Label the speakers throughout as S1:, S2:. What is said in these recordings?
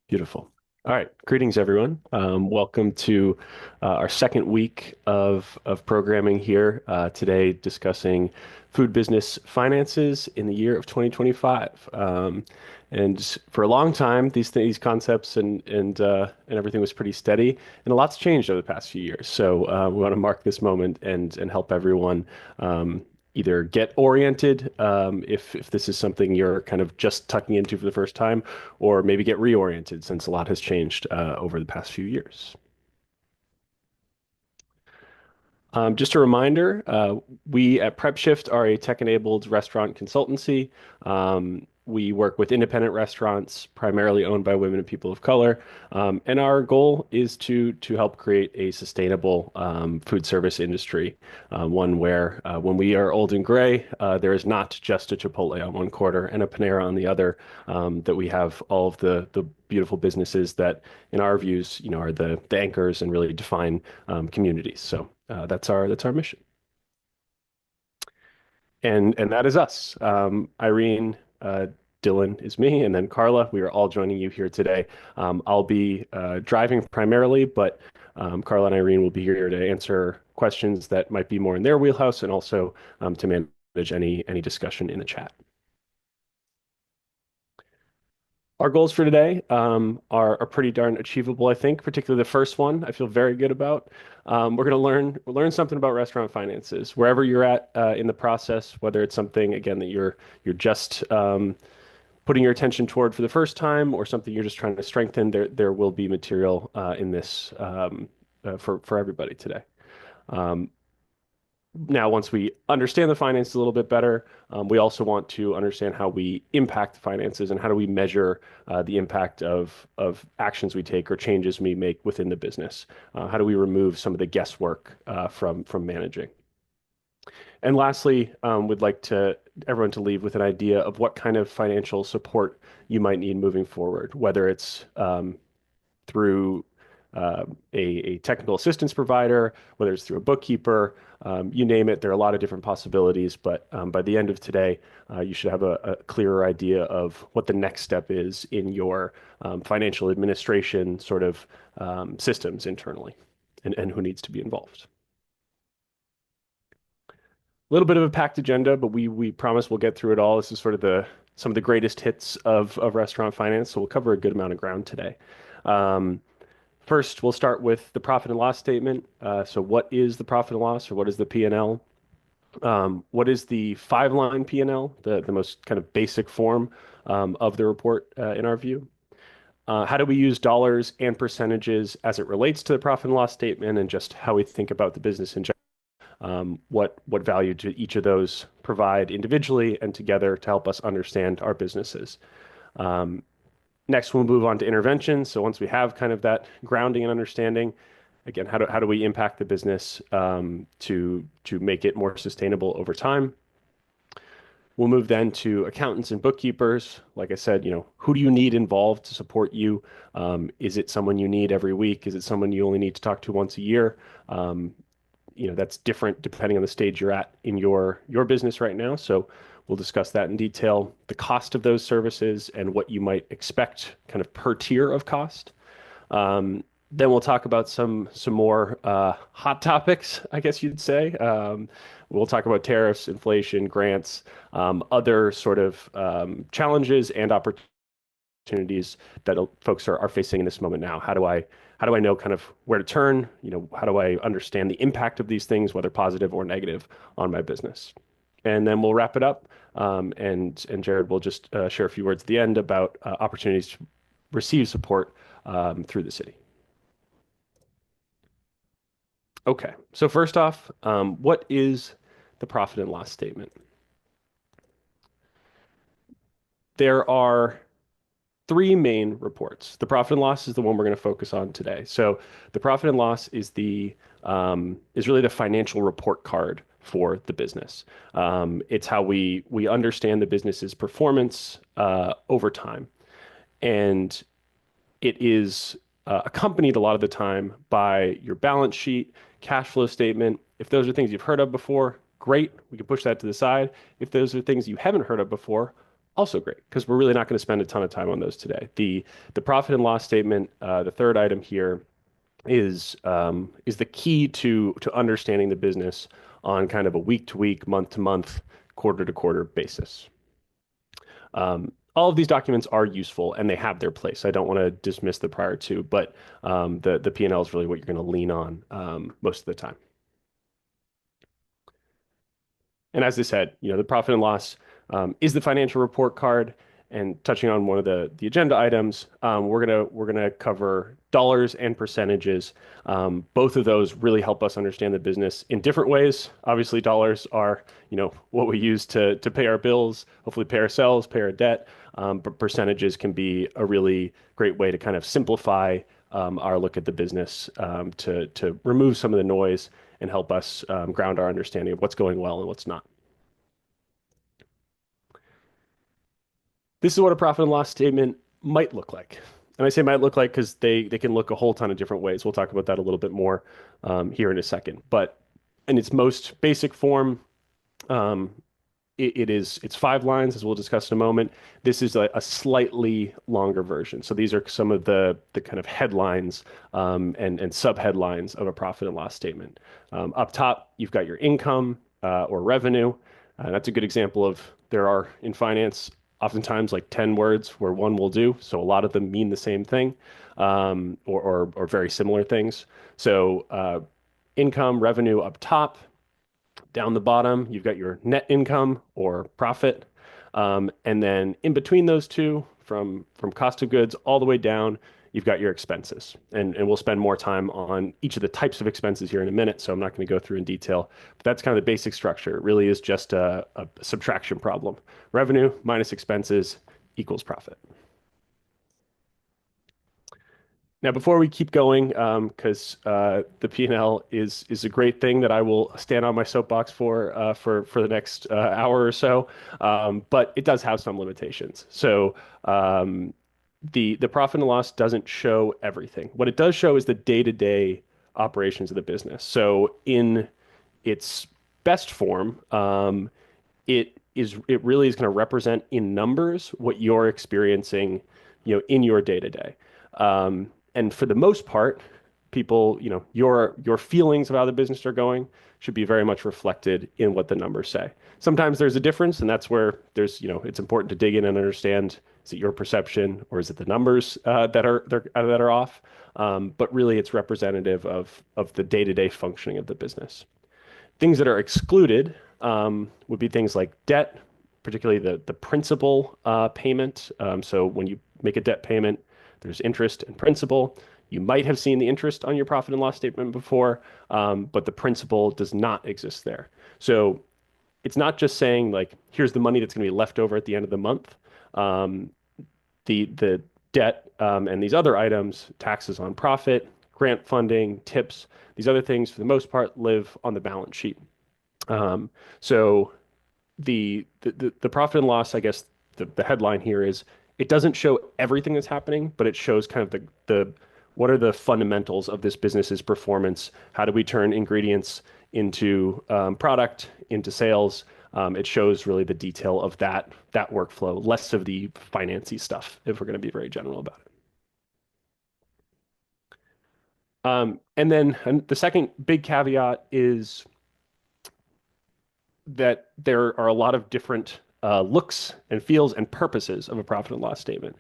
S1: Beautiful. All right. Greetings, everyone. Welcome to our second week of programming here. Today, discussing food business finances in the year of 2025. And for a long time, these concepts and everything was pretty steady, and a lot's changed over the past few years. So we want to mark this moment and help everyone either get oriented if this is something you're kind of just tucking into for the first time, or maybe get reoriented since a lot has changed over the past few years. Just a reminder, we at PrepShift are a tech-enabled restaurant consultancy. We work with independent restaurants, primarily owned by women and people of color. And our goal is to help create a sustainable food service industry, one where when we are old and gray, there is not just a Chipotle on one quarter and a Panera on the other, that we have all of the beautiful businesses that, in our views, are the anchors and really define communities. So that's our mission, and that is us. Irene, Dylan is me, and then Carla. We are all joining you here today. I'll be driving primarily, but Carla and Irene will be here to answer questions that might be more in their wheelhouse, and also to manage any discussion in the chat. Our goals for today are pretty darn achievable, I think, particularly the first one I feel very good about. We're going to learn something about restaurant finances, wherever you're at in the process, whether it's something, again, that you're just putting your attention toward for the first time, or something you're just trying to strengthen. There will be material in this for everybody today. Um, Now, once we understand the finances a little bit better, we also want to understand how we impact the finances and how do we measure the impact of actions we take or changes we make within the business. How do we remove some of the guesswork from managing? And lastly, we'd like everyone to leave with an idea of what kind of financial support you might need moving forward, whether it's through a technical assistance provider, whether it's through a bookkeeper, you name it. There are a lot of different possibilities, but by the end of today, you should have a clearer idea of what the next step is in your financial administration sort of systems internally, and who needs to be involved. A little bit of a packed agenda, but we promise we'll get through it all. This is sort of some of the greatest hits of restaurant finance, so we'll cover a good amount of ground today. Um, First, we'll start with the profit and loss statement. So what is the profit and loss, or what is the P&L? What is the five-line P&L, the most kind of basic form of the report in our view? How do we use dollars and percentages as it relates to the profit and loss statement, and just how we think about the business in general? What value do each of those provide individually and together to help us understand our businesses? Um, Next, we'll move on to intervention. So once we have kind of that grounding and understanding, again, how do we impact the business to make it more sustainable over time? We'll move then to accountants and bookkeepers. Like I said, who do you need involved to support you? Is it someone you need every week? Is it someone you only need to talk to once a year? Um, that's different depending on the stage you're at in your business right now. So we'll discuss that in detail, the cost of those services and what you might expect kind of per tier of cost. Then we'll talk about some more hot topics, I guess you'd say. We'll talk about tariffs, inflation, grants, other sort of challenges and opportunities that folks are facing in this moment now. How do I know kind of where to turn? How do I understand the impact of these things, whether positive or negative, on my business? And then we'll wrap it up. And Jared will just share a few words at the end about opportunities to receive support through the city. Okay, so first off, what is the profit and loss statement? There are three main reports. The profit and loss is the one we're going to focus on today. So the profit and loss is really the financial report card for the business. It's how we understand the business's performance over time, and it is accompanied a lot of the time by your balance sheet, cash flow statement. If those are things you've heard of before, great. We can push that to the side. If those are things you haven't heard of before, Also great, because we're really not going to spend a ton of time on those today. The profit and loss statement, the third item here, is the key to understanding the business on kind of a week to week, month to month, quarter to quarter basis. All of these documents are useful and they have their place. I don't want to dismiss the prior two, but the P&L is really what you're going to lean on most of the time. And as I said, the profit and loss is the financial report card. And touching on one of the agenda items, we're gonna cover dollars and percentages. Both of those really help us understand the business in different ways. Obviously, dollars are what we use to pay our bills, hopefully pay ourselves, pay our debt. But percentages can be a really great way to kind of simplify our look at the business, to remove some of the noise and help us ground our understanding of what's going well and what's not. This is what a profit and loss statement might look like. And I say might look like because they can look a whole ton of different ways. We'll talk about that a little bit more here in a second. But in its most basic form, um, it's 5 lines, as we'll discuss in a moment. This is a slightly longer version. So these are some of the kind of headlines and sub-headlines of a profit and loss statement. Up top, you've got your income or revenue. That's a good example of there are in finance oftentimes like 10 words where one will do. So a lot of them mean the same thing or very similar things. So income, revenue up top. Down the bottom, you've got your net income or profit. And then in between those two, from cost of goods all the way down, you've got your expenses. And we'll spend more time on each of the types of expenses here in a minute, so I'm not going to go through in detail. But that's kind of the basic structure. It really is just a subtraction problem. Revenue minus expenses equals profit. Now, before we keep going, because the P&L is a great thing that I will stand on my soapbox for the next hour or so, but it does have some limitations. So the profit and loss doesn't show everything. What it does show is the day-to-day operations of the business. So in its best form, it really is going to represent in numbers what you're experiencing, in your day-to-day. And for the most part, people, your feelings of how the business are going should be very much reflected in what the numbers say. Sometimes there's a difference, and that's where it's important to dig in and understand, is it your perception or is it the numbers that are off? But really, it's representative of the day-to-day functioning of the business. Things that are excluded would be things like debt, particularly the principal payment. So when you make a debt payment, there's interest and principal. You might have seen the interest on your profit and loss statement before, but the principal does not exist there. So it's not just saying like, here's the money that's going to be left over at the end of the month. The debt and these other items, taxes on profit, grant funding, tips, these other things, for the most part, live on the balance sheet. So the profit and loss, I guess the headline here is it doesn't show everything that's happening, but it shows kind of the what are the fundamentals of this business's performance? How do we turn ingredients into product, into sales? It shows really the detail of that workflow, less of the financy stuff, if we're going to be very general about it. And the second big caveat is that there are a lot of different looks and feels and purposes of a profit and loss statement.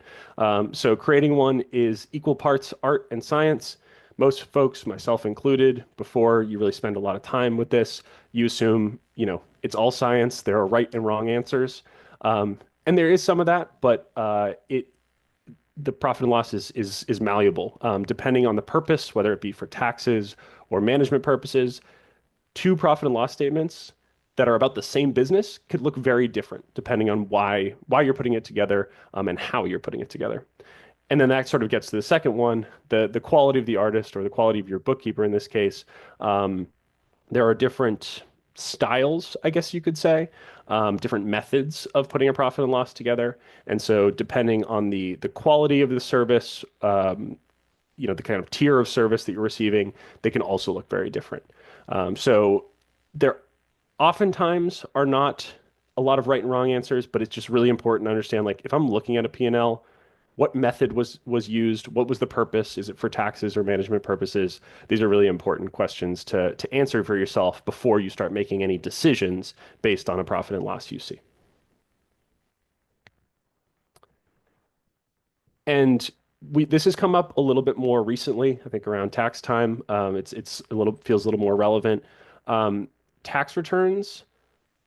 S1: So creating one is equal parts art and science. Most folks, myself included, before you really spend a lot of time with this, you assume, it's all science. There are right and wrong answers. And there is some of that, but the profit and loss is malleable, depending on the purpose, whether it be for taxes or management purposes. Two profit and loss statements that are about the same business could look very different depending on why you're putting it together and how you're putting it together. And then that sort of gets to the second one, the quality of the artist or the quality of your bookkeeper in this case. There are different styles, I guess you could say, different methods of putting a profit and loss together. And so depending on the quality of the service, the kind of tier of service that you're receiving, they can also look very different. So there oftentimes are not a lot of right and wrong answers, but it's just really important to understand, like, if I'm looking at a P&L, what method was used? What was the purpose? Is it for taxes or management purposes? These are really important questions to answer for yourself before you start making any decisions based on a profit and loss you see. And this has come up a little bit more recently, I think around tax time. It's a little feels a little more relevant. Um, Tax returns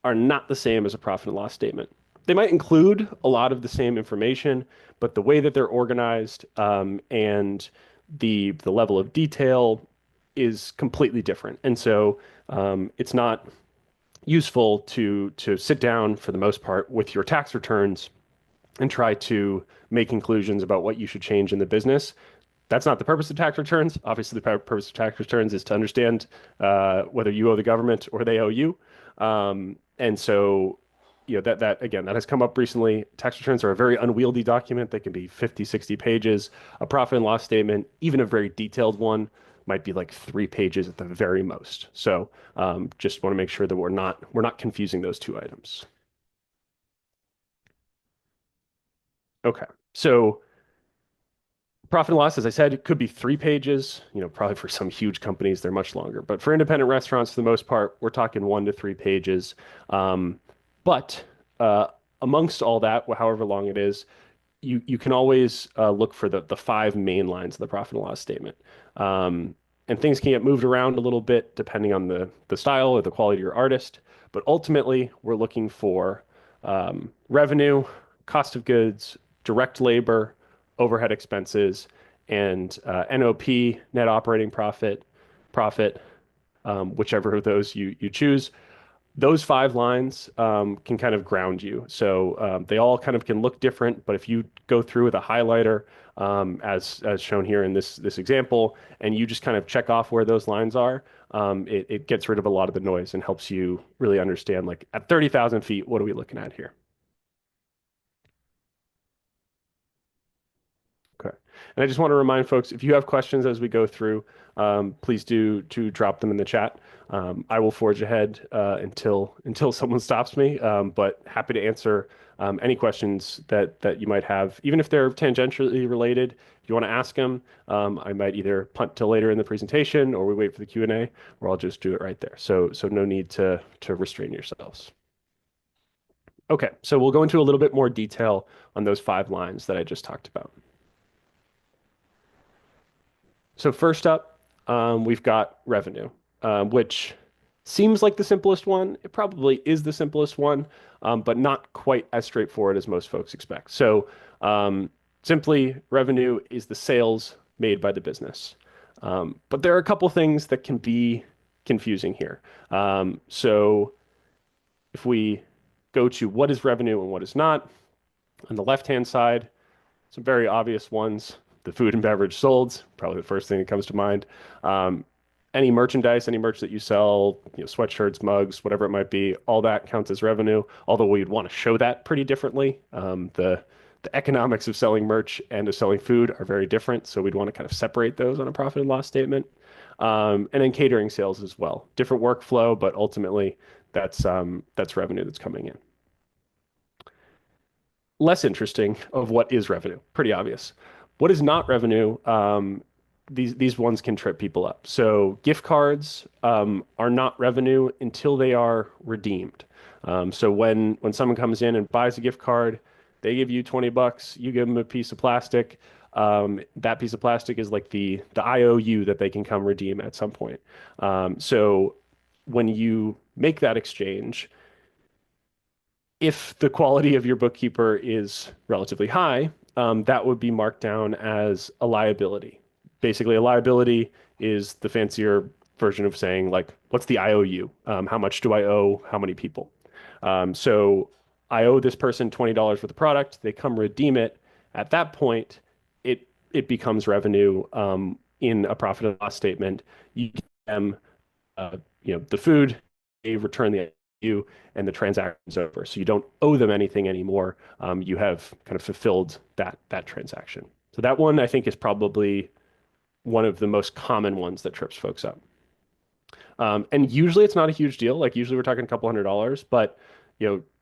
S1: are not the same as a profit and loss statement. They might include a lot of the same information, but the way that they're organized and the level of detail is completely different. And so it's not useful to sit down for the most part with your tax returns and try to make conclusions about what you should change in the business. That's not the purpose of tax returns. Obviously, the purpose of tax returns is to understand whether you owe the government or they owe you. And so, that again, that has come up recently. Tax returns are a very unwieldy document. They can be 50, 60 pages. A profit and loss statement, even a very detailed one, might be like 3 pages at the very most. So, just want to make sure that we're not confusing those two items. Okay. So profit and loss, as I said, it could be 3 pages. Probably for some huge companies, they're much longer. But for independent restaurants, for the most part, we're talking 1 to 3 pages. But amongst all that, however long it is, you can always look for the five main lines of the profit and loss statement. And things can get moved around a little bit depending on the style or the quality of your artist. But ultimately, we're looking for revenue, cost of goods, direct labor, overhead expenses, and NOP, net operating profit, whichever of those you choose. Those five lines can kind of ground you. So they all kind of can look different, but if you go through with a highlighter, as shown here in this example, and you just kind of check off where those lines are, it gets rid of a lot of the noise and helps you really understand, like, at 30,000 feet, what are we looking at here? Okay. And I just want to remind folks, if you have questions as we go through, please do to drop them in the chat. I will forge ahead until someone stops me, but happy to answer any questions that you might have, even if they're tangentially related. If you want to ask them, I might either punt till later in the presentation, or we wait for the Q&A, or I'll just do it right there. So no need to restrain yourselves. Okay, so we'll go into a little bit more detail on those five lines that I just talked about. So first up, we've got revenue, which seems like the simplest one. It probably is the simplest one, but not quite as straightforward as most folks expect. So simply, revenue is the sales made by the business. But there are a couple things that can be confusing here. So if we go to what is revenue and what is not, on the left-hand side, some very obvious ones. The food and beverage sold, probably the first thing that comes to mind. Any merchandise, any merch that you sell, sweatshirts, mugs, whatever it might be, all that counts as revenue. Although we'd want to show that pretty differently. The economics of selling merch and of selling food are very different, so we'd want to kind of separate those on a profit and loss statement. And then catering sales as well, different workflow, but ultimately that's revenue that's coming in. Less interesting of what is revenue, pretty obvious. What is not revenue? These ones can trip people up. So gift cards are not revenue until they are redeemed. So when someone comes in and buys a gift card, they give you $20, you give them a piece of plastic. That piece of plastic is like the IOU that they can come redeem at some point. So when you make that exchange, if the quality of your bookkeeper is relatively high, that would be marked down as a liability. Basically, a liability is the fancier version of saying, like, what's the IOU? How much do I owe? How many people? So I owe this person $20 for the product. They come redeem it. At that point, it becomes revenue in a profit and loss statement. You give them, the food, they return the IOU, and the transaction's over. So you don't owe them anything anymore. You have kind of fulfilled that transaction. So that one, I think, is probably one of the most common ones that trips folks up. And usually it's not a huge deal. Like, usually we're talking a couple $100, but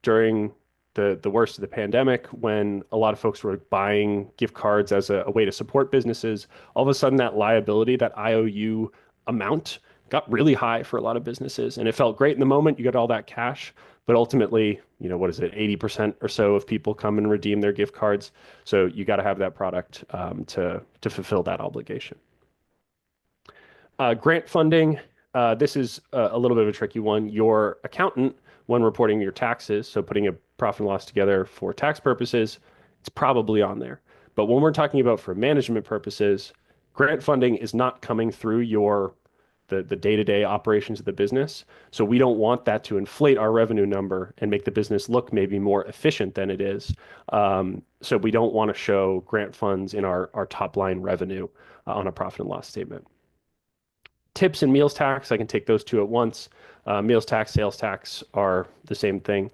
S1: during the worst of the pandemic, when a lot of folks were buying gift cards as a way to support businesses, all of a sudden that liability, that IOU amount, got really high for a lot of businesses, and it felt great in the moment. You got all that cash, but ultimately, what is it? 80% or so of people come and redeem their gift cards. So you got to have that product to fulfill that obligation. Grant funding. This is a little bit of a tricky one. Your accountant, when reporting your taxes, so putting a profit and loss together for tax purposes, it's probably on there. But when we're talking about for management purposes, grant funding is not coming through the day-to-day operations of the business. So we don't want that to inflate our revenue number and make the business look maybe more efficient than it is. So we don't want to show grant funds in our top line revenue on a profit and loss statement. Tips and meals tax, I can take those two at once. Meals tax, sales tax are the same thing.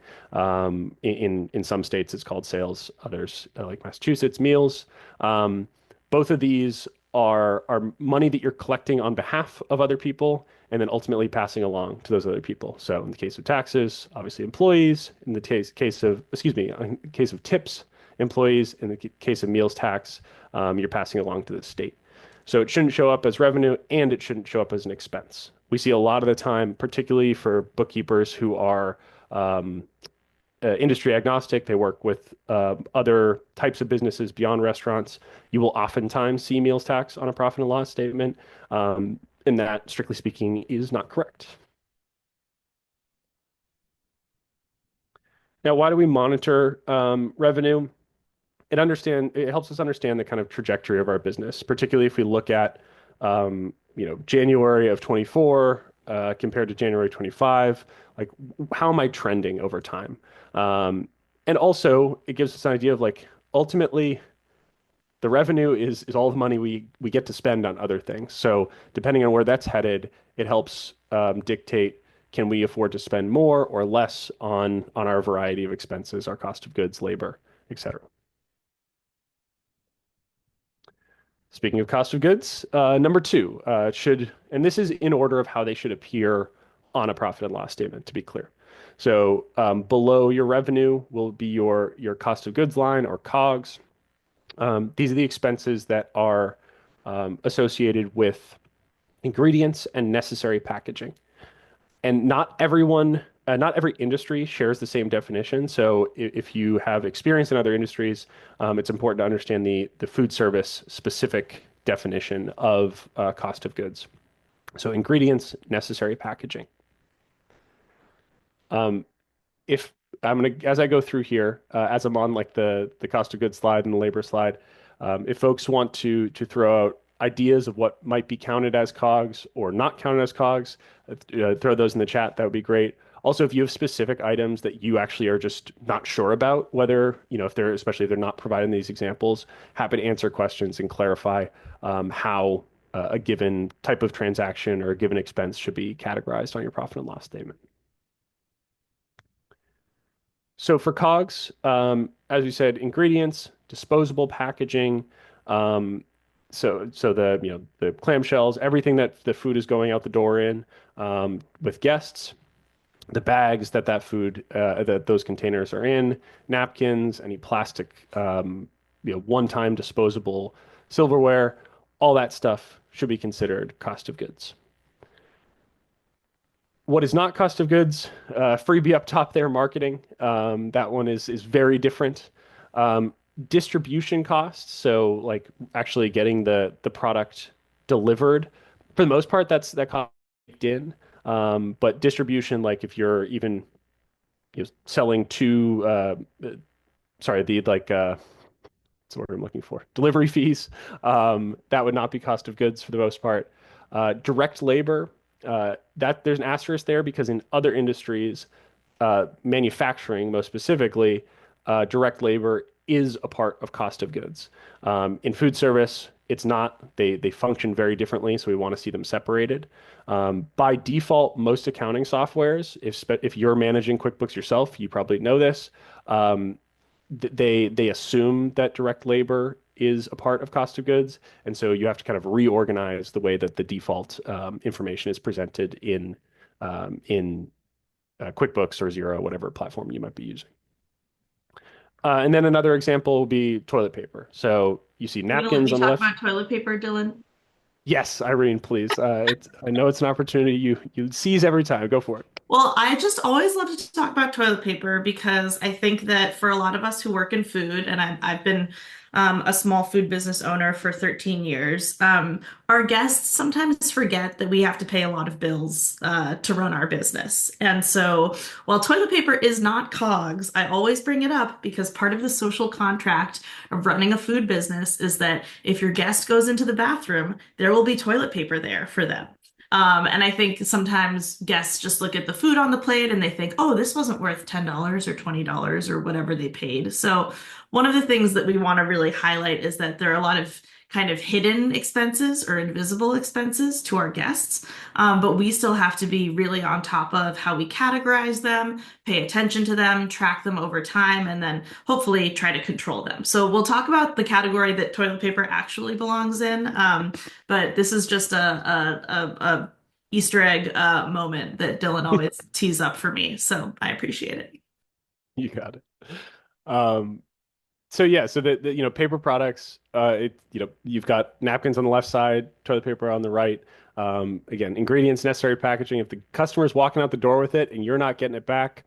S1: In some states, it's called sales. Others, like Massachusetts, meals. Both of these are money that you're collecting on behalf of other people and then ultimately passing along to those other people. So in the case of taxes, obviously employees. In the case of, excuse me, in case of tips, employees. In the case of meals tax, you're passing along to the state. So it shouldn't show up as revenue and it shouldn't show up as an expense. We see a lot of the time, particularly for bookkeepers who are industry agnostic, they work with other types of businesses beyond restaurants. You will oftentimes see meals tax on a profit and loss statement, and that, strictly speaking, is not correct. Now, why do we monitor revenue? It helps us understand the kind of trajectory of our business, particularly if we look at January of 24 compared to January 25. Like, how am I trending over time? And also, it gives us an idea of like ultimately the revenue is all the money we get to spend on other things. So depending on where that's headed, it helps dictate, can we afford to spend more or less on our variety of expenses, our cost of goods, labor, etc. Speaking of cost of goods, number two and this is in order of how they should appear on a profit and loss statement, to be clear. So below your revenue will be your cost of goods line or COGS. These are the expenses that are associated with ingredients and necessary packaging. And not every industry shares the same definition. So if you have experience in other industries, it's important to understand the food service specific definition of cost of goods. So ingredients, necessary packaging. If as I go through here, as I'm on like the cost of goods slide and the labor slide, if folks want to throw out ideas of what might be counted as COGS or not counted as COGS, throw those in the chat. That would be great. Also, if you have specific items that you actually are just not sure about, whether, if they're, especially if they're not providing these examples, happy to answer questions and clarify how a given type of transaction or a given expense should be categorized on your profit and loss statement. So for COGS, as we said, ingredients, disposable packaging, so the clamshells, everything that the food is going out the door in, with guests, the bags that food that those containers are in, napkins, any plastic, one-time disposable silverware, all that stuff should be considered cost of goods. What is not cost of goods? Freebie up top there, marketing. That one is very different. Distribution costs, so like actually getting the product delivered. For the most part, that cost baked in. But distribution, like if you're even selling to, sorry, the like what's the word I'm looking for? Delivery fees. That would not be cost of goods for the most part. Direct labor. That there's an asterisk there because in other industries, manufacturing most specifically, direct labor is a part of cost of goods. In food service, it's not. They function very differently, so we want to see them separated. By default, most accounting softwares, if you're managing QuickBooks yourself, you probably know this. They assume that direct labor is a part of cost of goods, and so you have to kind of reorganize the way that the default information is presented in QuickBooks or Xero, whatever platform you might be using. And then another example will be toilet paper. So you see
S2: You're gonna let
S1: napkins
S2: me
S1: on the
S2: talk
S1: left.
S2: about toilet paper, Dylan?
S1: Yes, Irene, please. I know it's an opportunity you seize every time. Go for it.
S2: Well, I just always love to talk about toilet paper because I think that for a lot of us who work in food, and I've been a small food business owner for 13 years, our guests sometimes forget that we have to pay a lot of bills to run our business. And so while toilet paper is not COGS, I always bring it up because part of the social contract of running a food business is that if your guest goes into the bathroom, there will be toilet paper there for them. And I think sometimes guests just look at the food on the plate and they think, oh, this wasn't worth $10 or $20 or whatever they paid. So, one of the things that we want to really highlight is that there are a lot of kind of hidden expenses or invisible expenses to our guests, but we still have to be really on top of how we categorize them, pay attention to them, track them over time, and then hopefully try to control them. So, we'll talk about the category that toilet paper actually belongs in. But this is just a Easter egg moment that Dylan always tees up for me. So I appreciate it.
S1: You got it. Um, so yeah, so paper products, you've got napkins on the left side, toilet paper on the right. Again, ingredients, necessary packaging. If the customer's walking out the door with it and you're not getting it back,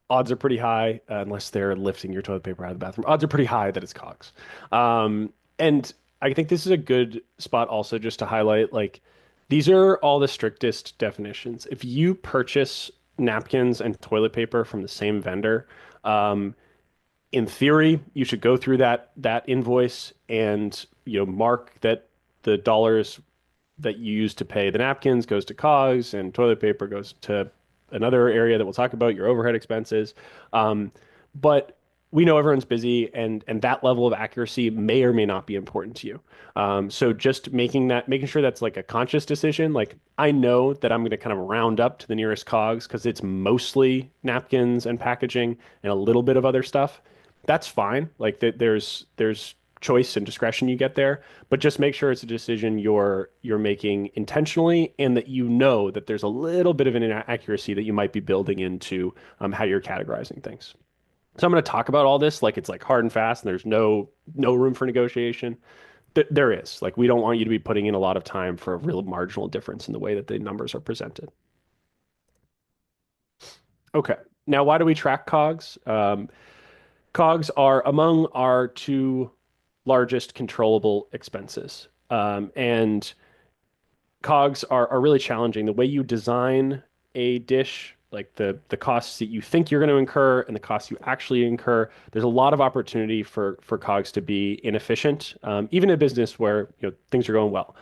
S1: odds are pretty high, unless they're lifting your toilet paper out of the bathroom. Odds are pretty high that it's COGS. And I think this is a good spot also just to highlight like these are all the strictest definitions. If you purchase napkins and toilet paper from the same vendor, um, in theory, you should go through that invoice and mark that the dollars that you use to pay the napkins goes to COGS and toilet paper goes to another area that we'll talk about, your overhead expenses. But we know everyone's busy and that level of accuracy may or may not be important to you. So just making sure that's like a conscious decision. Like I know that I'm going to kind of round up to the nearest COGS because it's mostly napkins and packaging and a little bit of other stuff. That's fine. Like there's choice and discretion you get there, but just make sure it's a decision you're making intentionally and that you know that there's a little bit of an inaccuracy that you might be building into how you're categorizing things. So I'm going to talk about all this like it's like hard and fast and there's no room for negotiation. There is. Like we don't want you to be putting in a lot of time for a real marginal difference in the way that the numbers are presented. Okay. Now, why do we track COGS? COGS are among our two largest controllable expenses. And COGS are really challenging. The way you design a dish, like the costs that you think you're going to incur and the costs you actually incur, there's a lot of opportunity for COGS to be inefficient, even in a business where things are going well.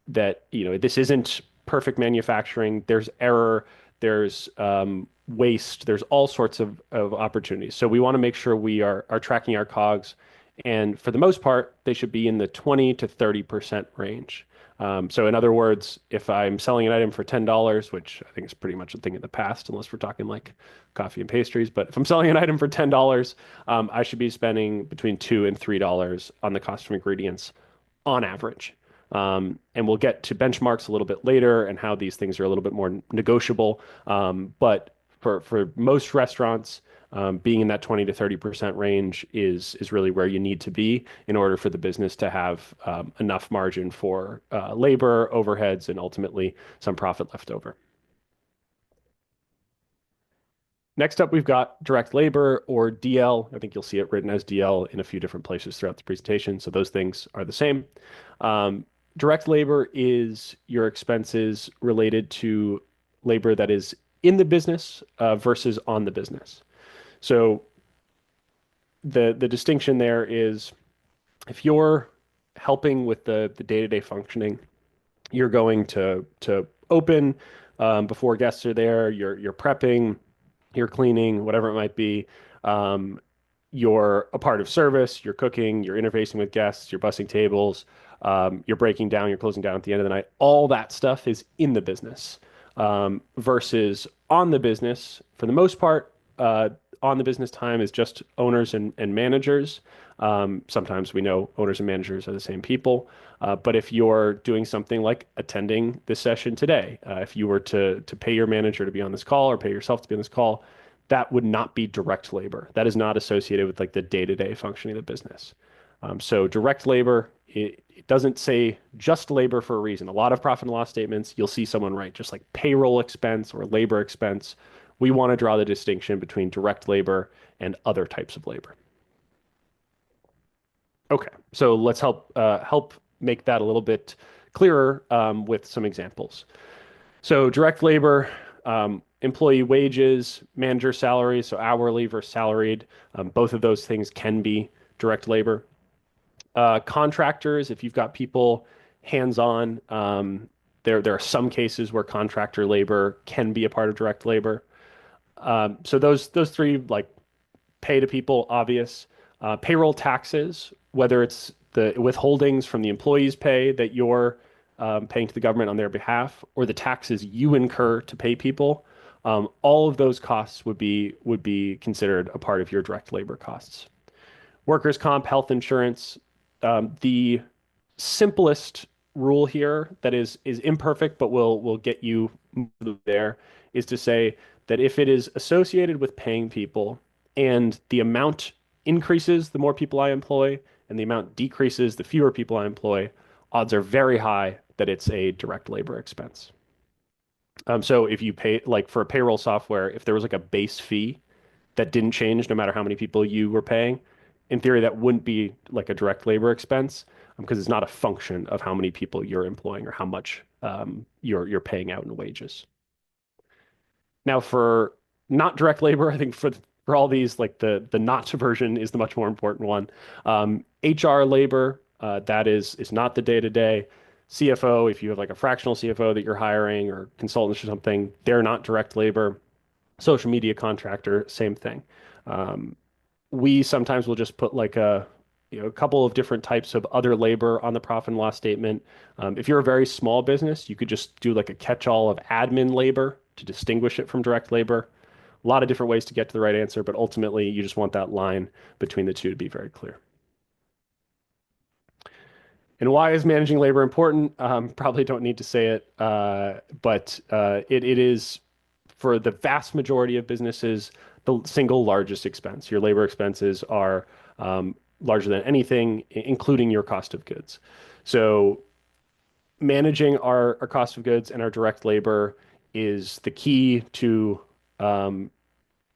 S1: That this isn't perfect manufacturing. There's error. There's waste. There's all sorts of opportunities. So we want to make sure we are tracking our COGS, and for the most part, they should be in the 20 to 30% range. So in other words, if I'm selling an item for $10, which I think is pretty much a thing in the past, unless we're talking like coffee and pastries, but if I'm selling an item for $10, I should be spending between $2 and $3 on the cost of ingredients on average. And we'll get to benchmarks a little bit later and how these things are a little bit more negotiable. But for most restaurants, being in that 20 to 30% range is really where you need to be in order for the business to have enough margin for labor, overheads, and ultimately some profit left over. Next up, we've got direct labor or DL. I think you'll see it written as DL in a few different places throughout the presentation. So those things are the same. Direct labor is your expenses related to labor that is in the business versus on the business. So the distinction there is if you're helping with the day-to-day functioning, you're going to open before guests are there, you're prepping, you're cleaning, whatever it might be. Um, you're a part of service, you're cooking, you're interfacing with guests, you're bussing tables, you're breaking down, you're closing down at the end of the night. All that stuff is in the business versus on the business. For the most part, on the business time is just owners and managers. Sometimes we know owners and managers are the same people. But if you're doing something like attending this session today, if you were to pay your manager to be on this call or pay yourself to be on this call, that would not be direct labor. That is not associated with like the day-to-day functioning of the business. So direct labor, it doesn't say just labor for a reason. A lot of profit and loss statements, you'll see someone write just like payroll expense or labor expense. We want to draw the distinction between direct labor and other types of labor. Okay, so let's help make that a little bit clearer with some examples. So direct labor, employee wages, manager salary, so hourly versus salaried, both of those things can be direct labor. Contractors, if you've got people hands-on, there are some cases where contractor labor can be a part of direct labor. So those three like pay to people, obvious. Payroll taxes, whether it's the withholdings from the employee's pay that you're paying to the government on their behalf, or the taxes you incur to pay people, all of those costs would be considered a part of your direct labor costs. Workers' comp, health insurance, the simplest rule here that is imperfect, but will get you there, is to say that if it is associated with paying people and the amount increases the more people I employ and the amount decreases the fewer people I employ, odds are very high that it's a direct labor expense. So if you pay like for a payroll software, if there was like a base fee that didn't change no matter how many people you were paying, in theory, that wouldn't be like a direct labor expense because it's not a function of how many people you're employing or how much you're paying out in wages. Now, for not direct labor, I think for all these, like the not version is the much more important one. HR labor, that is not the day to day. CFO, if you have like a fractional CFO that you're hiring or consultants or something, they're not direct labor. Social media contractor, same thing. Um, we sometimes will just put like a couple of different types of other labor on the profit and loss statement. If you're a very small business, you could just do like a catch-all of admin labor to distinguish it from direct labor. A lot of different ways to get to the right answer, but ultimately you just want that line between the two to be very clear. And why is managing labor important? Probably don't need to say it, but it is for the vast majority of businesses the single largest expense. Your labor expenses are larger than anything, including your cost of goods. So managing our cost of goods and our direct labor is the key to um,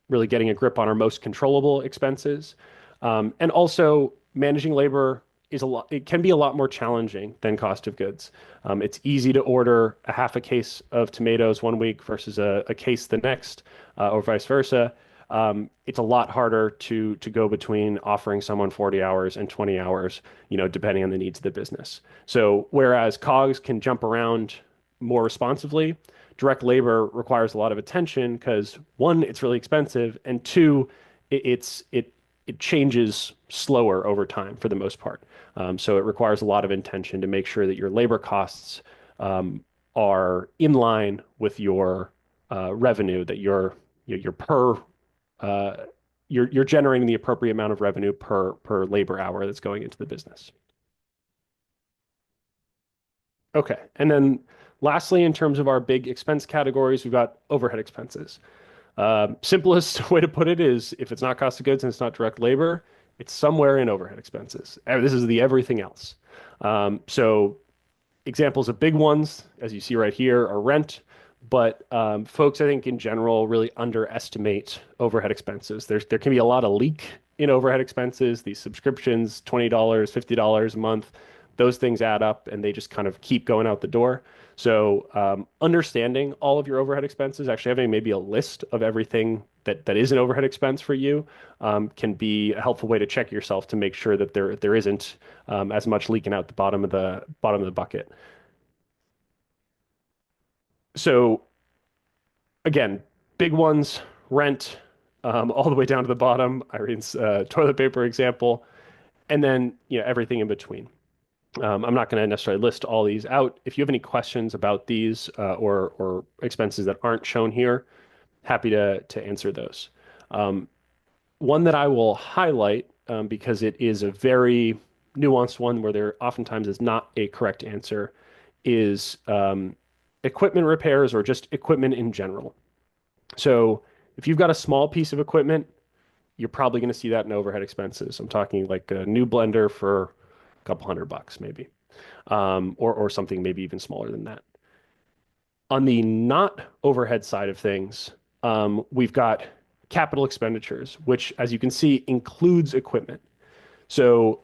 S1: really getting a grip on our most controllable expenses. And also managing labor is a lot, it can be a lot more challenging than cost of goods. It's easy to order a half a case of tomatoes one week versus a case the next, or vice versa. It's a lot harder to go between offering someone 40 hours and 20 hours, depending on the needs of the business. So whereas COGS can jump around more responsively, direct labor requires a lot of attention because one, it's really expensive, and two, it changes slower over time for the most part. So it requires a lot of intention to make sure that your labor costs are in line with your revenue, that your per uh, you're generating the appropriate amount of revenue per labor hour that's going into the business. Okay, and then lastly, in terms of our big expense categories, we've got overhead expenses. Simplest way to put it is if it's not cost of goods and it's not direct labor, it's somewhere in overhead expenses. This is the everything else. So examples of big ones, as you see right here, are rent. But folks, I think in general, really underestimate overhead expenses. There can be a lot of leak in overhead expenses. These subscriptions, $20, $50 a month, those things add up and they just kind of keep going out the door. So understanding all of your overhead expenses, actually having maybe a list of everything that is an overhead expense for you, can be a helpful way to check yourself to make sure that there isn't as much leaking out the bottom of the bucket. So again, big ones, rent, all the way down to the bottom. Irene's toilet paper example, and then everything in between. I'm not going to necessarily list all these out. If you have any questions about these or expenses that aren't shown here, happy to answer those. One that I will highlight because it is a very nuanced one where there oftentimes is not a correct answer, is equipment repairs or just equipment in general. So if you've got a small piece of equipment, you're probably going to see that in overhead expenses. I'm talking like a new blender for a couple $100 maybe, or something maybe even smaller than that. On the not overhead side of things, we've got capital expenditures, which, as you can see, includes equipment. So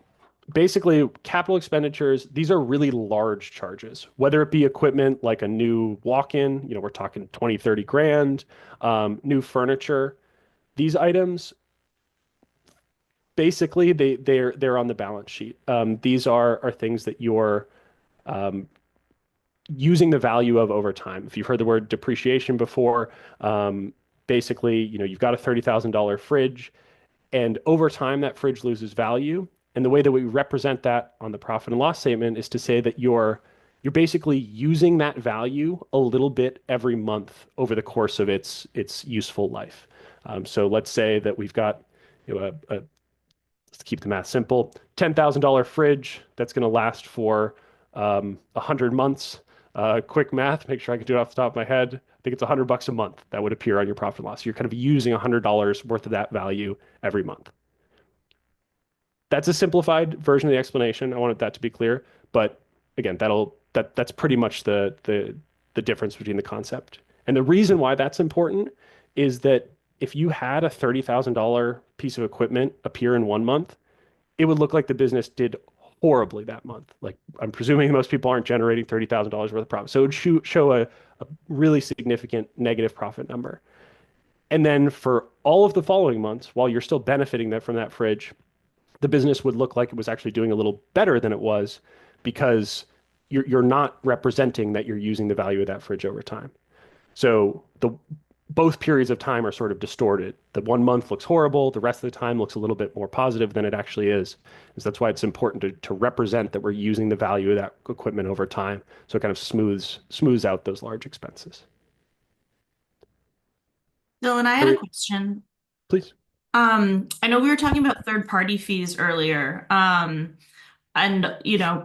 S1: basically, capital expenditures, these are really large charges, whether it be equipment like a new walk-in, we're talking 20, 30 grand, new furniture. These items, basically, they're on the balance sheet. These are things that you're um, using the value of over time. If you've heard the word depreciation before, basically, you've got a $30,000 fridge, and over time that fridge loses value. And the way that we represent that on the profit and loss statement is to say that you're basically using that value a little bit every month over the course of its useful life. So let's say that we've got let's keep the math simple, $10,000 fridge that's going to last for 100 months. Quick math, make sure I can do it off the top of my head. I think it's $100 a month that would appear on your profit and loss. You're kind of using $100 worth of that value every month. That's a simplified version of the explanation. I wanted that to be clear, but again, that's pretty much the difference between the concept. And the reason why that's important is that if you had a $30,000 piece of equipment appear in one month, it would look like the business did horribly that month. Like I'm presuming most people aren't generating $30,000 worth of profit. So it would show a really significant negative profit number. And then for all of the following months, while you're still benefiting from that fridge, the business would look like it was actually doing a little better than it was because you're not representing that you're using the value of that fridge over time. So both periods of time are sort of distorted. The one month looks horrible. The rest of the time looks a little bit more positive than it actually is. So that's why it's important to represent that we're using the value of that equipment over time. So it kind of smooths out those large expenses.
S2: Dylan, I had a
S1: Harriet,
S2: question.
S1: please.
S2: I know we were talking about third-party fees earlier. And,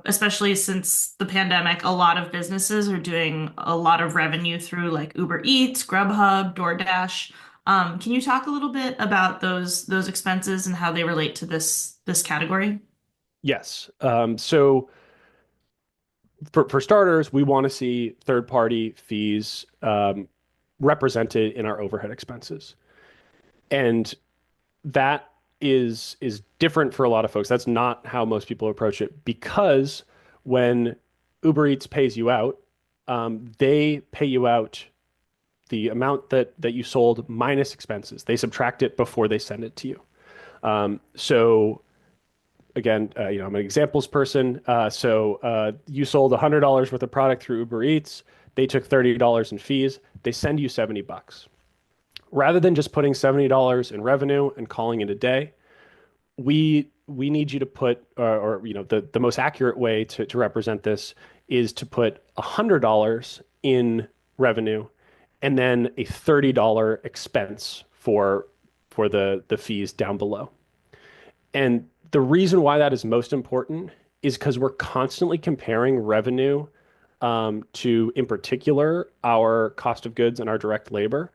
S2: especially since the pandemic, a lot of businesses are doing a lot of revenue through like Uber Eats, Grubhub, DoorDash. Can you talk a little bit about those expenses and how they relate to this category?
S1: Yes. So for starters, we want to see third-party fees represented in our overhead expenses. And that is different for a lot of folks. That's not how most people approach it because when Uber Eats pays you out, they pay you out the amount that you sold minus expenses. They subtract it before they send it to you. So again, I'm an examples person. So you sold $100 worth of product through Uber Eats. They took $30 in fees. They send you $70. Rather than just putting $70 in revenue and calling it a day, we need you to put the most accurate way to represent this is to put $100 in revenue and then a $30 expense for the fees down below. And the reason why that is most important is because we're constantly comparing revenue to, in particular, our cost of goods and our direct labor.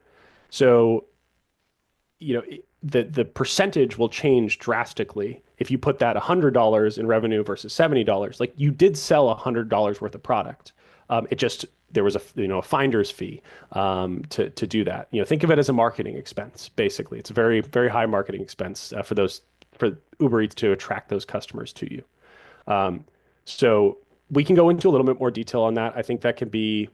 S1: So the percentage will change drastically if you put that $100 in revenue versus $70. Like you did sell $100 worth of product. It just there was a finder's fee to do that. Think of it as a marketing expense. Basically, it's a very very high marketing expense for Uber Eats to attract those customers to you. So we can go into a little bit more detail on that. I think that can be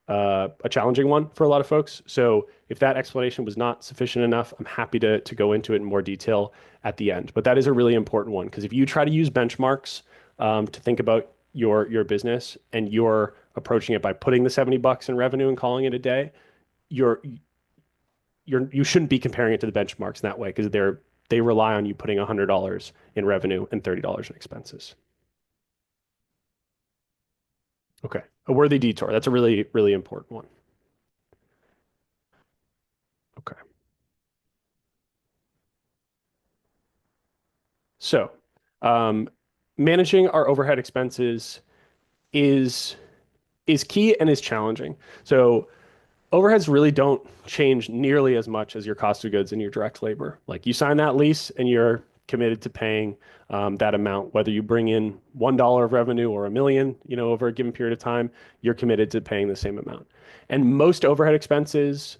S1: a challenging one for a lot of folks. So if that explanation was not sufficient enough, I'm happy to go into it in more detail at the end. But that is a really important one because if you try to use benchmarks to think about your business and you're approaching it by putting the $70 in revenue and calling it a day, you shouldn't be comparing it to the benchmarks in that way because they rely on you putting $100 in revenue and $30 in expenses. Okay. A worthy detour. That's a really, really important one. Okay. So, um, managing our overhead expenses is is key and is challenging. So, overheads really don't change nearly as much as your cost of goods and your direct labor. Like you sign that lease and you're committed to paying that amount, whether you bring in $1 of revenue or a million, over a given period of time, you're committed to paying the same amount. And most overhead expenses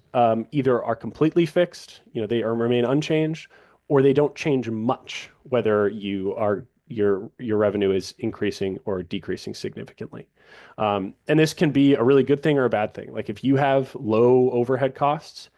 S1: either are completely fixed, they remain unchanged, or they don't change much, whether your revenue is increasing or decreasing significantly. And this can be a really good thing or a bad thing. Like if you have low overhead costs,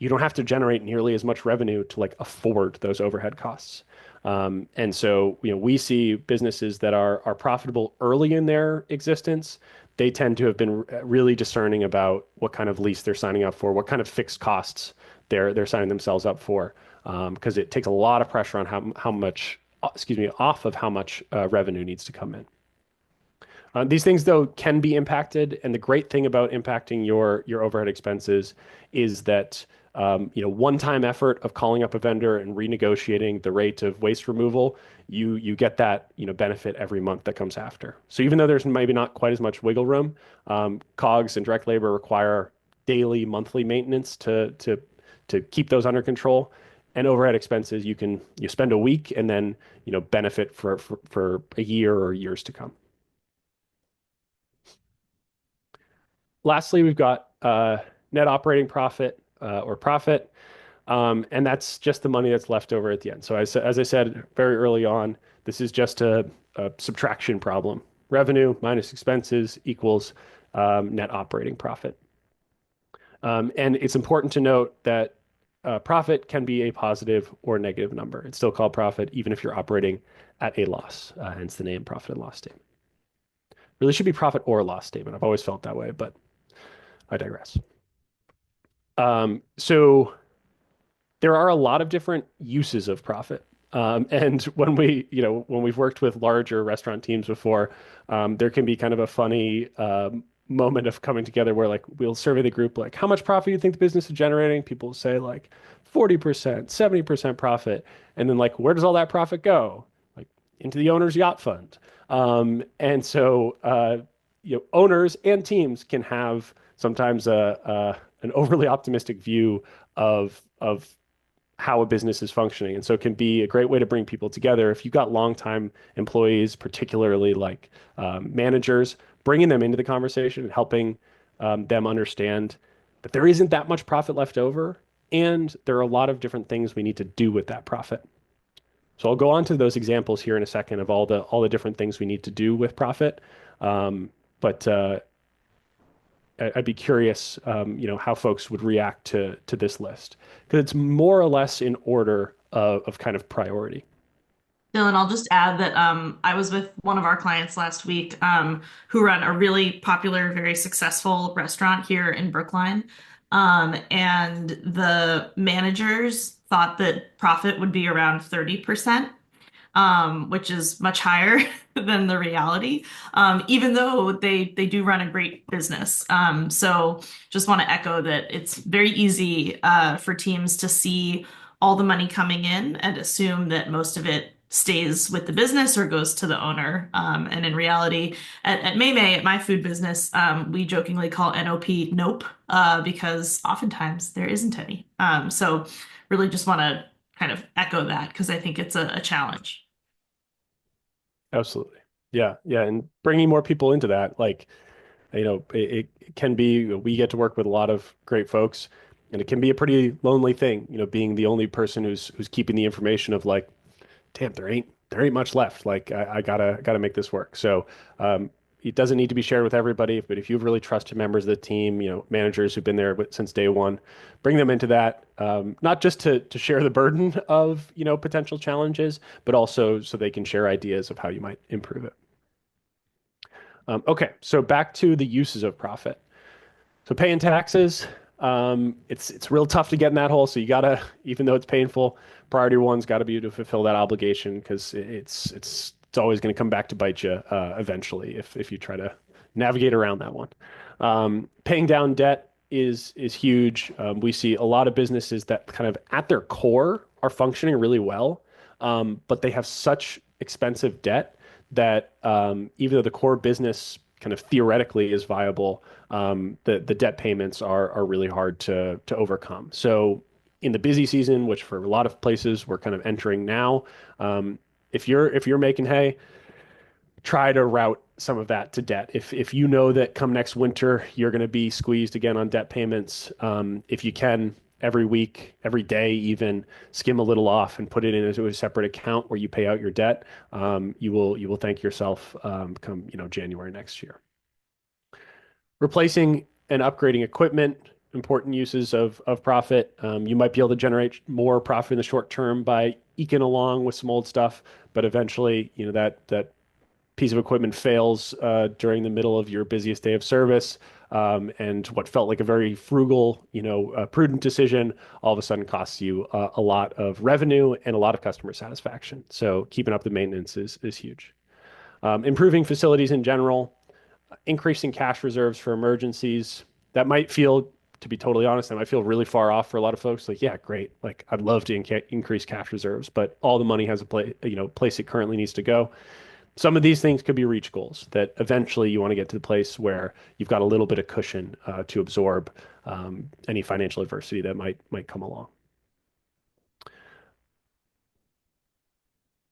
S1: you don't have to generate nearly as much revenue to like afford those overhead costs. And so, we see businesses that are profitable early in their existence. They tend to have been really discerning about what kind of lease they're signing up for, what kind of fixed costs they're signing themselves up for, because it takes a lot of pressure on how much, excuse me, off of how much revenue needs to come in. These things, though, can be impacted, and the great thing about impacting your overhead expenses is that one-time effort of calling up a vendor and renegotiating the rate of waste removal, you get that benefit every month that comes after. So even though there's maybe not quite as much wiggle room, COGS and direct labor require daily, monthly maintenance to keep those under control. And overhead expenses, you spend a week and then benefit for a year or years to come. Lastly, we've got net operating profit or profit, and that's just the money that's left over at the end. So as I said very early on, this is just a subtraction problem. Revenue minus expenses equals net operating profit. And it's important to note that profit can be a positive or negative number. It's still called profit, even if you're operating at a loss, hence the name profit and loss statement. Really should be profit or loss statement. I've always felt that way, but I digress. So there are a lot of different uses of profit. And when we've worked with larger restaurant teams before, there can be kind of a funny moment of coming together where like we'll survey the group, like how much profit do you think the business is generating? People will say like 40%, 70% profit. And then like, where does all that profit go? Like into the owner's yacht fund. And so owners and teams can have sometimes an overly optimistic view of how a business is functioning. And so it can be a great way to bring people together. If you've got longtime employees, particularly like managers, bringing them into the conversation and helping them understand that there isn't that much profit left over, and there are a lot of different things we need to do with that profit. So I'll go on to those examples here in a second of all the different things we need to do with profit. But I'd be curious, how folks would react to this list because it's more or less in order of kind of priority.
S2: Dylan, I'll just add that I was with one of our clients last week who run a really popular, very successful restaurant here in Brookline. And the managers thought that profit would be around 30%, which is much higher than the reality, even though they do run a great business. So just want to echo that it's very easy for teams to see all the money coming in and assume that most of it stays with the business or goes to the owner. And in reality, at Maymay, at my food business, we jokingly call NOP nope, because oftentimes there isn't any. So really just want to kind of echo that because I think it's a challenge.
S1: Absolutely. Yeah. Yeah. And bringing more people into that, like, it can be, we get to work with a lot of great folks and it can be a pretty lonely thing, being the only person who's keeping the information of like, damn, there ain't much left. Like I gotta make this work. So it doesn't need to be shared with everybody, but if you have really trusted members of the team, managers who've been there since day one, bring them into that, not just to share the burden of potential challenges, but also so they can share ideas of how you might improve it. Okay, so back to the uses of profit. So paying taxes, it's real tough to get in that hole. So you gotta, even though it's painful, priority one's got to be to fulfill that obligation because it's always going to come back to bite you eventually if you try to navigate around that one. Paying down debt is huge. We see a lot of businesses that kind of at their core are functioning really well, but they have such expensive debt that even though the core business kind of theoretically is viable, the debt payments are really hard to overcome. So in the busy season, which for a lot of places we're kind of entering now, if you're making hay, try to route some of that to debt. If you know that come next winter you're going to be squeezed again on debt payments, if you can every week, every day, even skim a little off and put it into a separate account where you pay out your debt, you will thank yourself come January next year. Replacing and upgrading equipment, important uses of profit. You might be able to generate more profit in the short term by eking along with some old stuff, but eventually, that piece of equipment fails during the middle of your busiest day of service, and what felt like a very frugal, prudent decision all of a sudden costs you a lot of revenue and a lot of customer satisfaction. So keeping up the maintenance is huge. Improving facilities in general, increasing cash reserves for emergencies. That might feel, to be totally honest, that might feel really far off for a lot of folks. Like, yeah, great. Like, I'd love to increase cash reserves, but all the money has a place it currently needs to go. Some of these things could be reach goals that eventually you want to get to the place where you've got a little bit of cushion to absorb any financial adversity that might come along.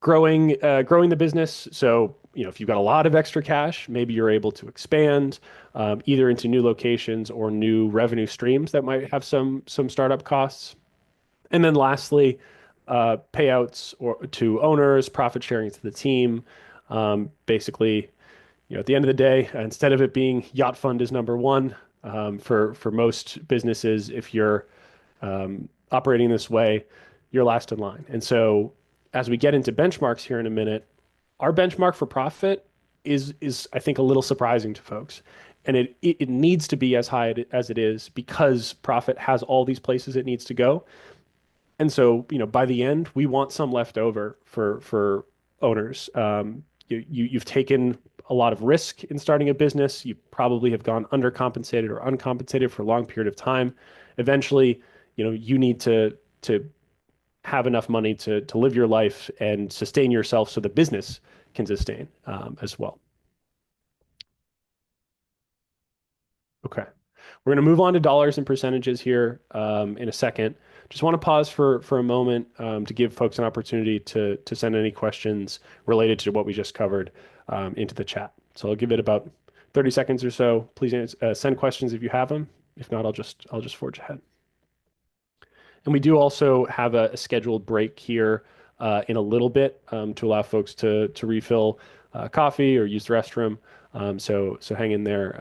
S1: Growing the business. So, if you've got a lot of extra cash, maybe you're able to expand either into new locations or new revenue streams that might have some startup costs. And then lastly, payouts to owners, profit sharing to the team. Basically, at the end of the day, instead of it being yacht fund is number one, for most businesses, if you're operating this way, you're last in line. And so as we get into benchmarks here in a minute, our benchmark for profit is I think a little surprising to folks. And it needs to be as high as it is because profit has all these places it needs to go. And so, by the end, we want some left over for owners. You've taken a lot of risk in starting a business. You probably have gone undercompensated or uncompensated for a long period of time. Eventually, you need to have enough money to live your life and sustain yourself so the business can sustain as well. Okay. We're going to move on to dollars and percentages here in a second. Just want to pause for a moment to give folks an opportunity to send any questions related to what we just covered into the chat. So I'll give it about 30 seconds or so. Please send questions if you have them. If not, I'll just forge ahead. And we do also have a scheduled break here in a little bit to allow folks to refill coffee or use the restroom. So hang in there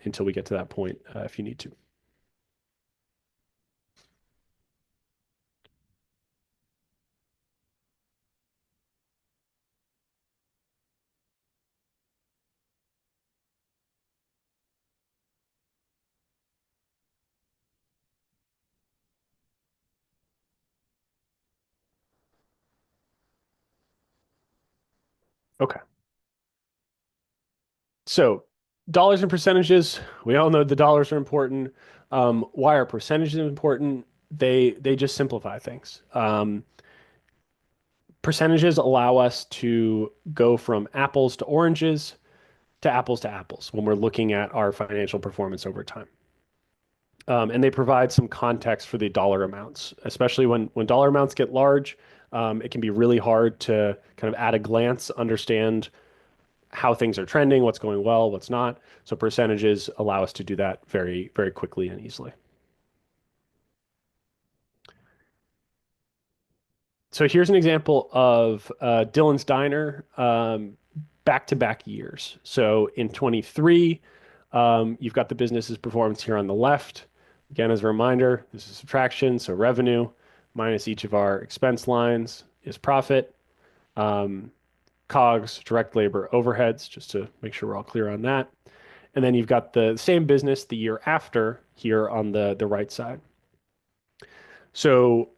S1: until we get to that point if you need to. Okay. So dollars and percentages, we all know the dollars are important. Why are percentages important? They just simplify things. Percentages allow us to go from apples to apples when we're looking at our financial performance over time. And they provide some context for the dollar amounts, especially when dollar amounts get large. It can be really hard to kind of at a glance understand how things are trending, what's going well, what's not. So percentages allow us to do that very, very quickly and easily. So here's an example of Dylan's Diner back-to-back years. So in 23, you've got the business's performance here on the left. Again, as a reminder, this is subtraction, so revenue minus each of our expense lines is profit. COGS, direct labor, overheads, just to make sure we're all clear on that. And then you've got the same business the year after here on the right side. So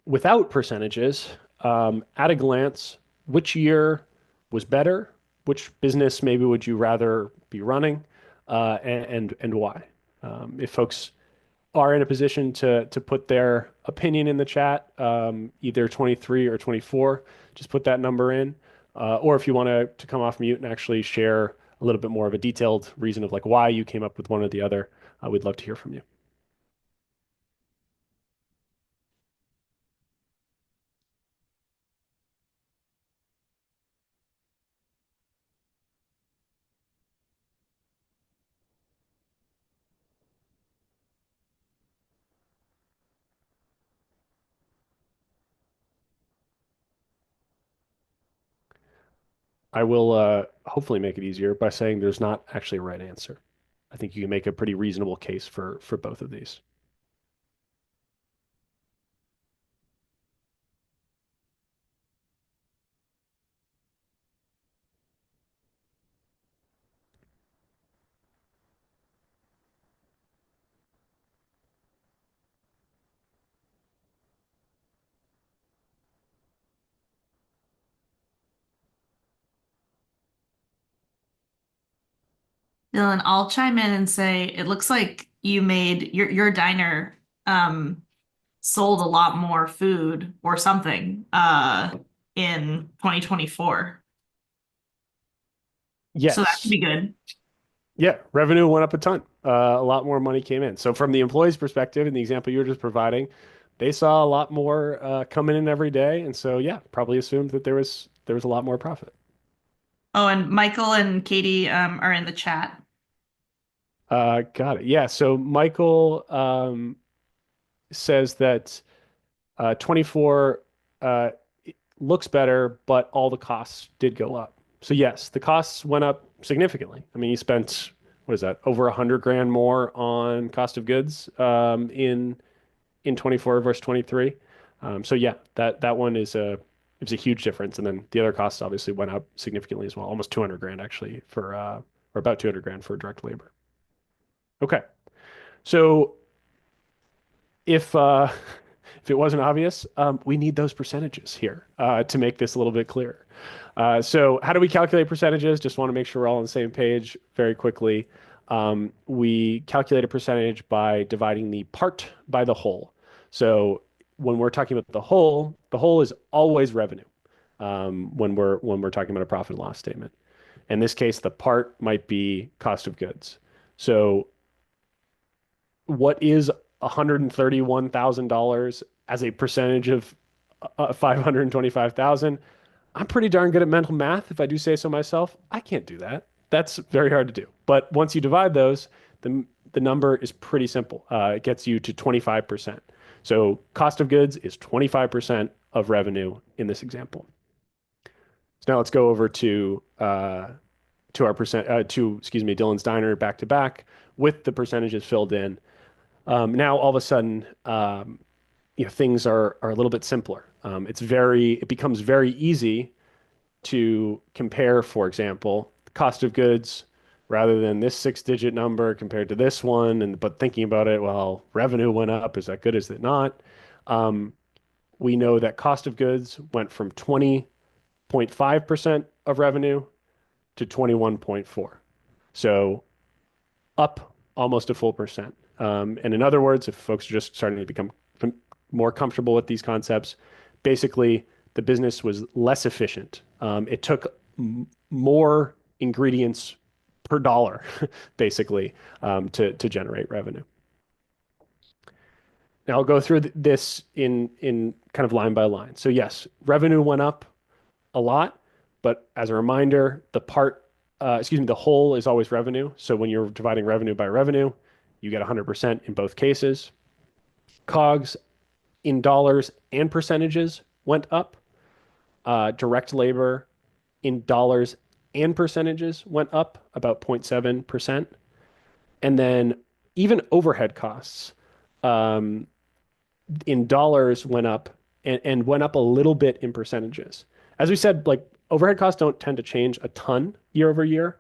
S1: without percentages, at a glance, which year was better? Which business maybe would you rather be running, and why? If folks are in a position to put their opinion in the chat, either 23 or 24, just put that number in. Or if you want to come off mute and actually share a little bit more of a detailed reason of like why you came up with one or the other, we'd love to hear from you. I will hopefully make it easier by saying there's not actually a right answer. I think you can make a pretty reasonable case for both of these.
S2: Dylan, I'll chime in and say it looks like you made your diner sold a lot more food or something in 2024. So that should
S1: Yes.
S2: be good.
S1: Yeah, revenue went up a ton. A lot more money came in. So from the employee's perspective, in the example you were just providing, they saw a lot more coming in every day, and so yeah, probably assumed that there was a lot more profit.
S2: Oh, and Michael and Katie are in the chat.
S1: Got it. Yeah. So Michael says that 24 uh, looks better, but all the costs did go up. So yes, the costs went up significantly. I mean, you spent what is that, over 100 grand more on cost of goods in 24 versus 23. So yeah, that one is a huge difference. And then the other costs obviously went up significantly as well, almost 200 grand actually for or about 200 grand for direct labor. Okay, so if if it wasn't obvious, we need those percentages here to make this a little bit clearer. So how do we calculate percentages? Just want to make sure we're all on the same page very quickly. We calculate a percentage by dividing the part by the whole. So when we're talking about the whole is always revenue when we're talking about a profit and loss statement. In this case, the part might be cost of goods. So what is $131,000 as a percentage of 525,000? I'm pretty darn good at mental math, if I do say so myself. I can't do that. That's very hard to do. But once you divide those, the number is pretty simple. It gets you to 25%. So cost of goods is 25% of revenue in this example. So now let's go over to our percent to excuse me Dylan's Diner back to back with the percentages filled in. Now all of a sudden, things are a little bit simpler. It becomes very easy to compare, for example, the cost of goods rather than this six-digit number compared to this one. And but thinking about it, well, revenue went up. Is that good? Is it not? Um, we know that cost of goods went from 20.5% of revenue to 21.4. So up almost a full percent. And in other words, if folks are just starting to become more comfortable with these concepts, basically the business was less efficient. It took more ingredients per dollar, basically, to generate revenue. Now I'll go through this in kind of line by line. So yes, revenue went up a lot, but as a reminder, the whole is always revenue. So when you're dividing revenue by revenue, you get 100% in both cases. COGS in dollars and percentages went up. Direct labor in dollars and percentages went up about 0.7%. And then even overhead costs in dollars went up and went up a little bit in percentages. As we said, like overhead costs don't tend to change a ton year over year.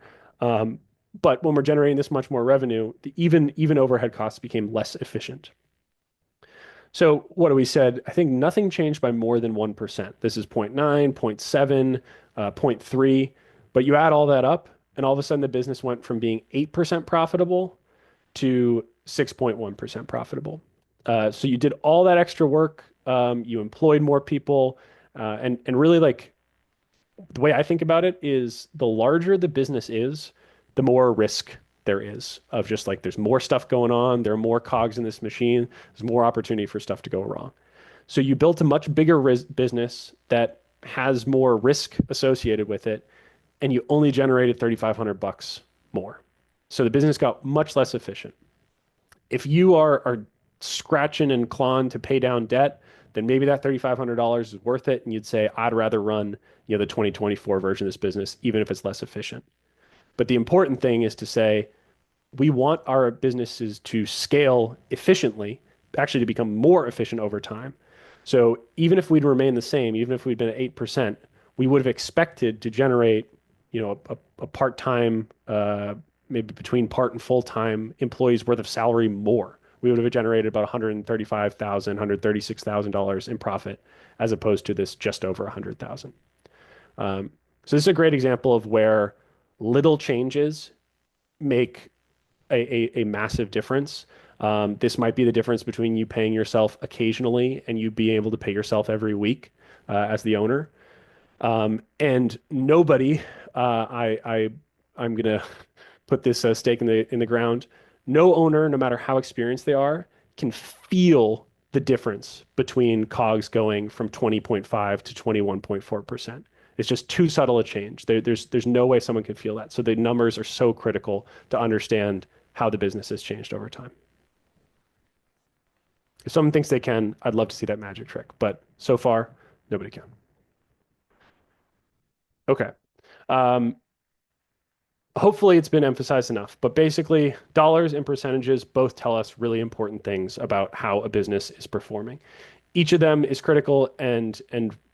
S1: But when we're generating this much more revenue, even overhead costs became less efficient. So what do we said? I think nothing changed by more than 1%. This is 0.9, 0.7, 0.3. But you add all that up, and all of a sudden the business went from being 8% profitable to 6.1% profitable. So you did all that extra work. You employed more people, and really like the way I think about it is the larger the business is, the more risk there is of just like there's more stuff going on, there are more cogs in this machine, there's more opportunity for stuff to go wrong. So you built a much bigger business that has more risk associated with it, and you only generated 3,500 bucks more. So the business got much less efficient. If you are scratching and clawing to pay down debt, then maybe that $3,500 is worth it, and you'd say, I'd rather run, the 2024 version of this business, even if it's less efficient. But the important thing is to say, we want our businesses to scale efficiently, actually to become more efficient over time. So even if we'd remain the same, even if we'd been at 8%, we would have expected to generate, a part-time, maybe between part and full-time employees worth of salary more. We would have generated about $135,000, $136,000 in profit, as opposed to this just over 100,000. So this is a great example of where little changes make a massive difference. This might be the difference between you paying yourself occasionally and you being able to pay yourself every week as the owner. And nobody, I'm gonna put this stake in the ground. No owner, no matter how experienced they are, can feel the difference between COGS going from 20.5 to 21.4%. It's just too subtle a change. There's no way someone can feel that. So the numbers are so critical to understand how the business has changed over time. If someone thinks they can, I'd love to see that magic trick, but so far, nobody can. Okay. Um, Hopefully it's been emphasized enough, but basically dollars and percentages both tell us really important things about how a business is performing. Each of them is critical and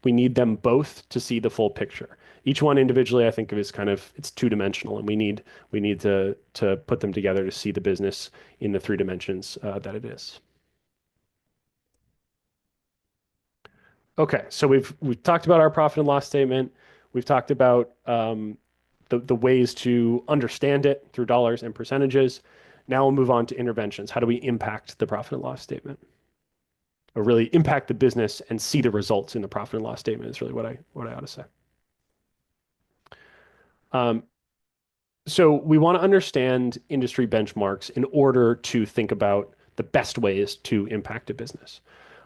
S1: we need them both to see the full picture. Each one individually I think of as kind of it's two-dimensional and we need to put them together to see the business in the three dimensions that it is. Okay, so we've talked about our profit and loss statement. We've talked about the ways to understand it through dollars and percentages. Now we'll move on to interventions. How do we impact the profit and loss statement? Or really impact the business and see the results in the profit and loss statement is really what I ought to say. So we want to understand industry benchmarks in order to think about the best ways to impact a business.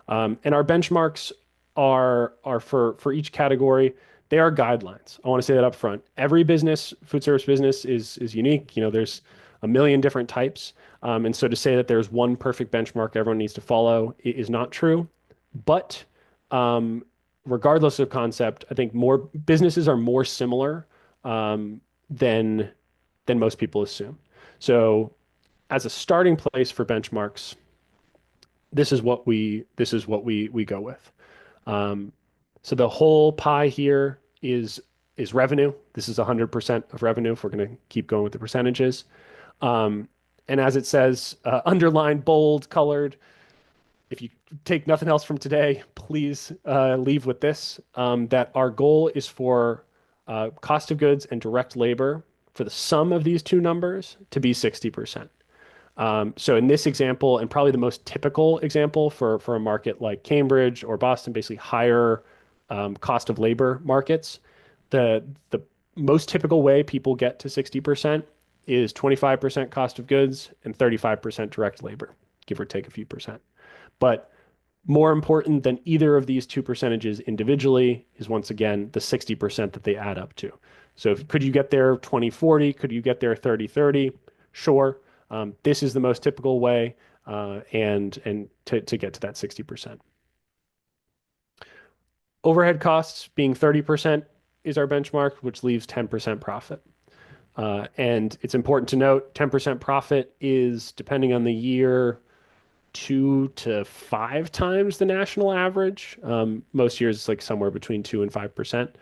S1: And our benchmarks are for each category. They are guidelines. I want to say that up front. Every business, food service business is unique. There's a million different types. And so to say that there's one perfect benchmark everyone needs to follow is not true. But regardless of concept, I think more businesses are more similar than most people assume. So as a starting place for benchmarks, this is what we go with. So the whole pie here is revenue. This is 100% of revenue if we're going to keep going with the percentages. And as it says, underlined, bold, colored, if you take nothing else from today, please leave with this, that our goal is for cost of goods and direct labor for the sum of these two numbers to be 60%. So in this example, and probably the most typical example for a market like Cambridge or Boston, basically higher cost of labor markets, the most typical way people get to 60% is 25% cost of goods and 35% direct labor, give or take a few percent. But more important than either of these two percentages individually is once again the 60% that they add up to. So could you get there 20/40? Could you get there 30/30? Sure. This is the most typical way and to get to that 60%. Overhead costs being 30% is our benchmark, which leaves 10% profit. And it's important to note 10% profit is, depending on the year, 2 to 5 times the national average. Most years it's like somewhere between 2 and 5%.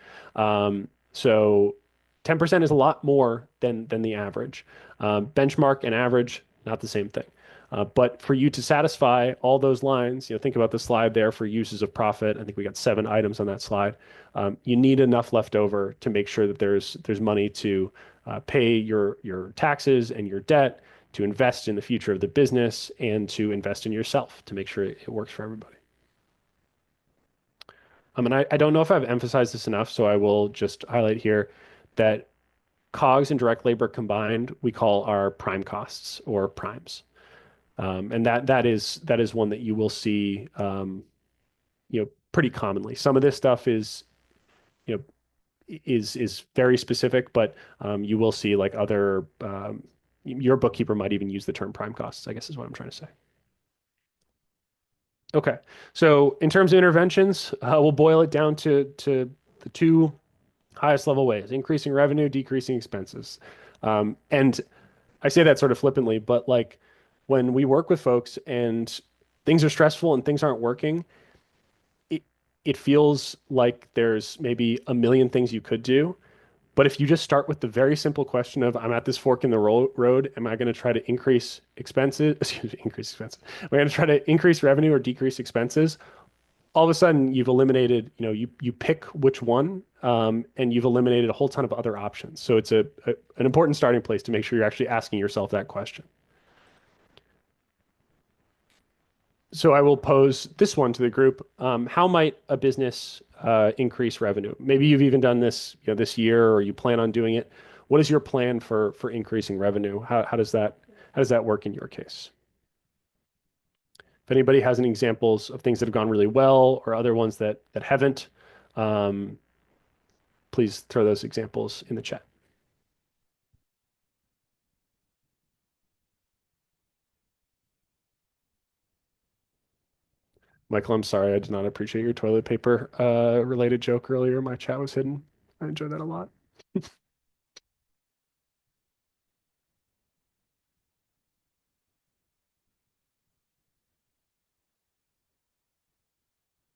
S1: So 10% is a lot more than the average. Benchmark and average, not the same thing. But for you to satisfy all those lines, think about the slide there for uses of profit. I think we got 7 items on that slide. You need enough left over to make sure that there's money to pay your taxes and your debt, to invest in the future of the business and to invest in yourself to make sure it works for everybody. And I don't know if I've emphasized this enough, so I will just highlight here that COGS and direct labor combined, we call our prime costs or primes. And that is one that you will see pretty commonly. Some of this stuff you know, is very specific, but you will see like other your bookkeeper might even use the term prime costs, I guess is what I'm trying to say. Okay. So in terms of interventions, we'll boil it down to the two highest level ways, increasing revenue, decreasing expenses. And I say that sort of flippantly, but like when we work with folks and things are stressful and things aren't working, it it feels like there's maybe a million things you could do. But if you just start with the very simple question of, I'm at this fork in the road, am I going to try to increase expenses? Excuse me, increase expenses. Am I going to try to increase revenue or decrease expenses? All of a sudden, you've eliminated, you pick which one, and you've eliminated a whole ton of other options. So it's an important starting place to make sure you're actually asking yourself that question. So I will pose this one to the group. How might a business increase revenue? Maybe you've even done this, this year, or you plan on doing it. What is your plan for increasing revenue? How does that work in your case? If anybody has any examples of things that have gone really well or other ones that haven't, um, please throw those examples in the chat. Michael, I'm sorry, I did not appreciate your toilet paper related joke earlier. My chat was hidden. I enjoyed that a lot.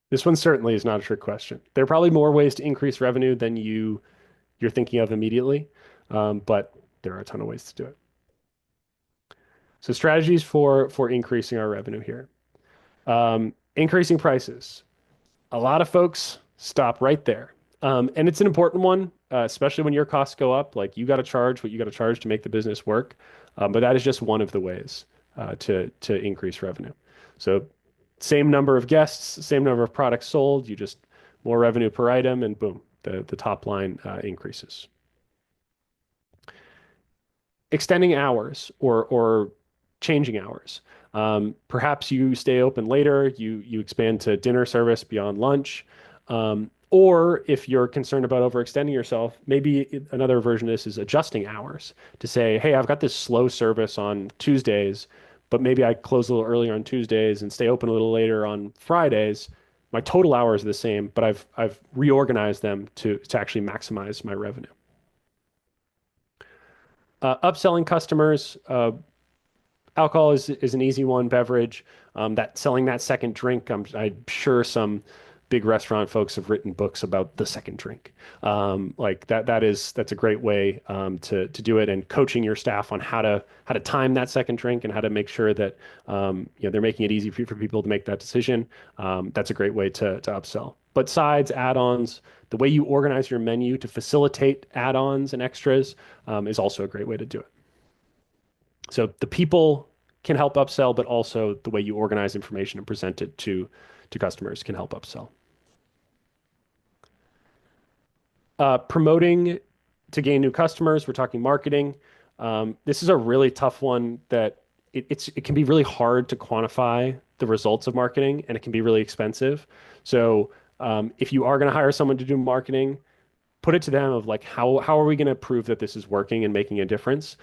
S1: This one certainly is not a trick question. There are probably more ways to increase revenue than you're thinking of immediately, but there are a ton of ways to do it. So strategies for increasing our revenue here. Increasing prices. A lot of folks stop right there. And it's an important one, especially when your costs go up. Like you got to charge what you got to charge to make the business work. But that is just one of the ways to increase revenue. So same number of guests, same number of products sold, you just more revenue per item, and boom, the top line increases. Extending hours or changing hours. Perhaps you stay open later, you expand to dinner service beyond lunch. Or if you're concerned about overextending yourself, maybe another version of this is adjusting hours to say, hey, I've got this slow service on Tuesdays, but maybe I close a little earlier on Tuesdays and stay open a little later on Fridays. My total hours are the same, but I've reorganized them to actually maximize my revenue. Upselling customers, alcohol is an easy one. Beverage, that selling that second drink. I'm sure some big restaurant folks have written books about the second drink. Like that's a great way to do it, and coaching your staff on how to time that second drink and how to make sure that they're making it easy for people to make that decision. That's a great way to upsell. But sides, add-ons, the way you organize your menu to facilitate add-ons and extras is also a great way to do it. So the people can help upsell, but also the way you organize information and present it to customers can help upsell. Promoting to gain new customers, we're talking marketing. This is a really tough one that it can be really hard to quantify the results of marketing, and it can be really expensive. So if you are going to hire someone to do marketing, put it to them of like, how are we going to prove that this is working and making a difference?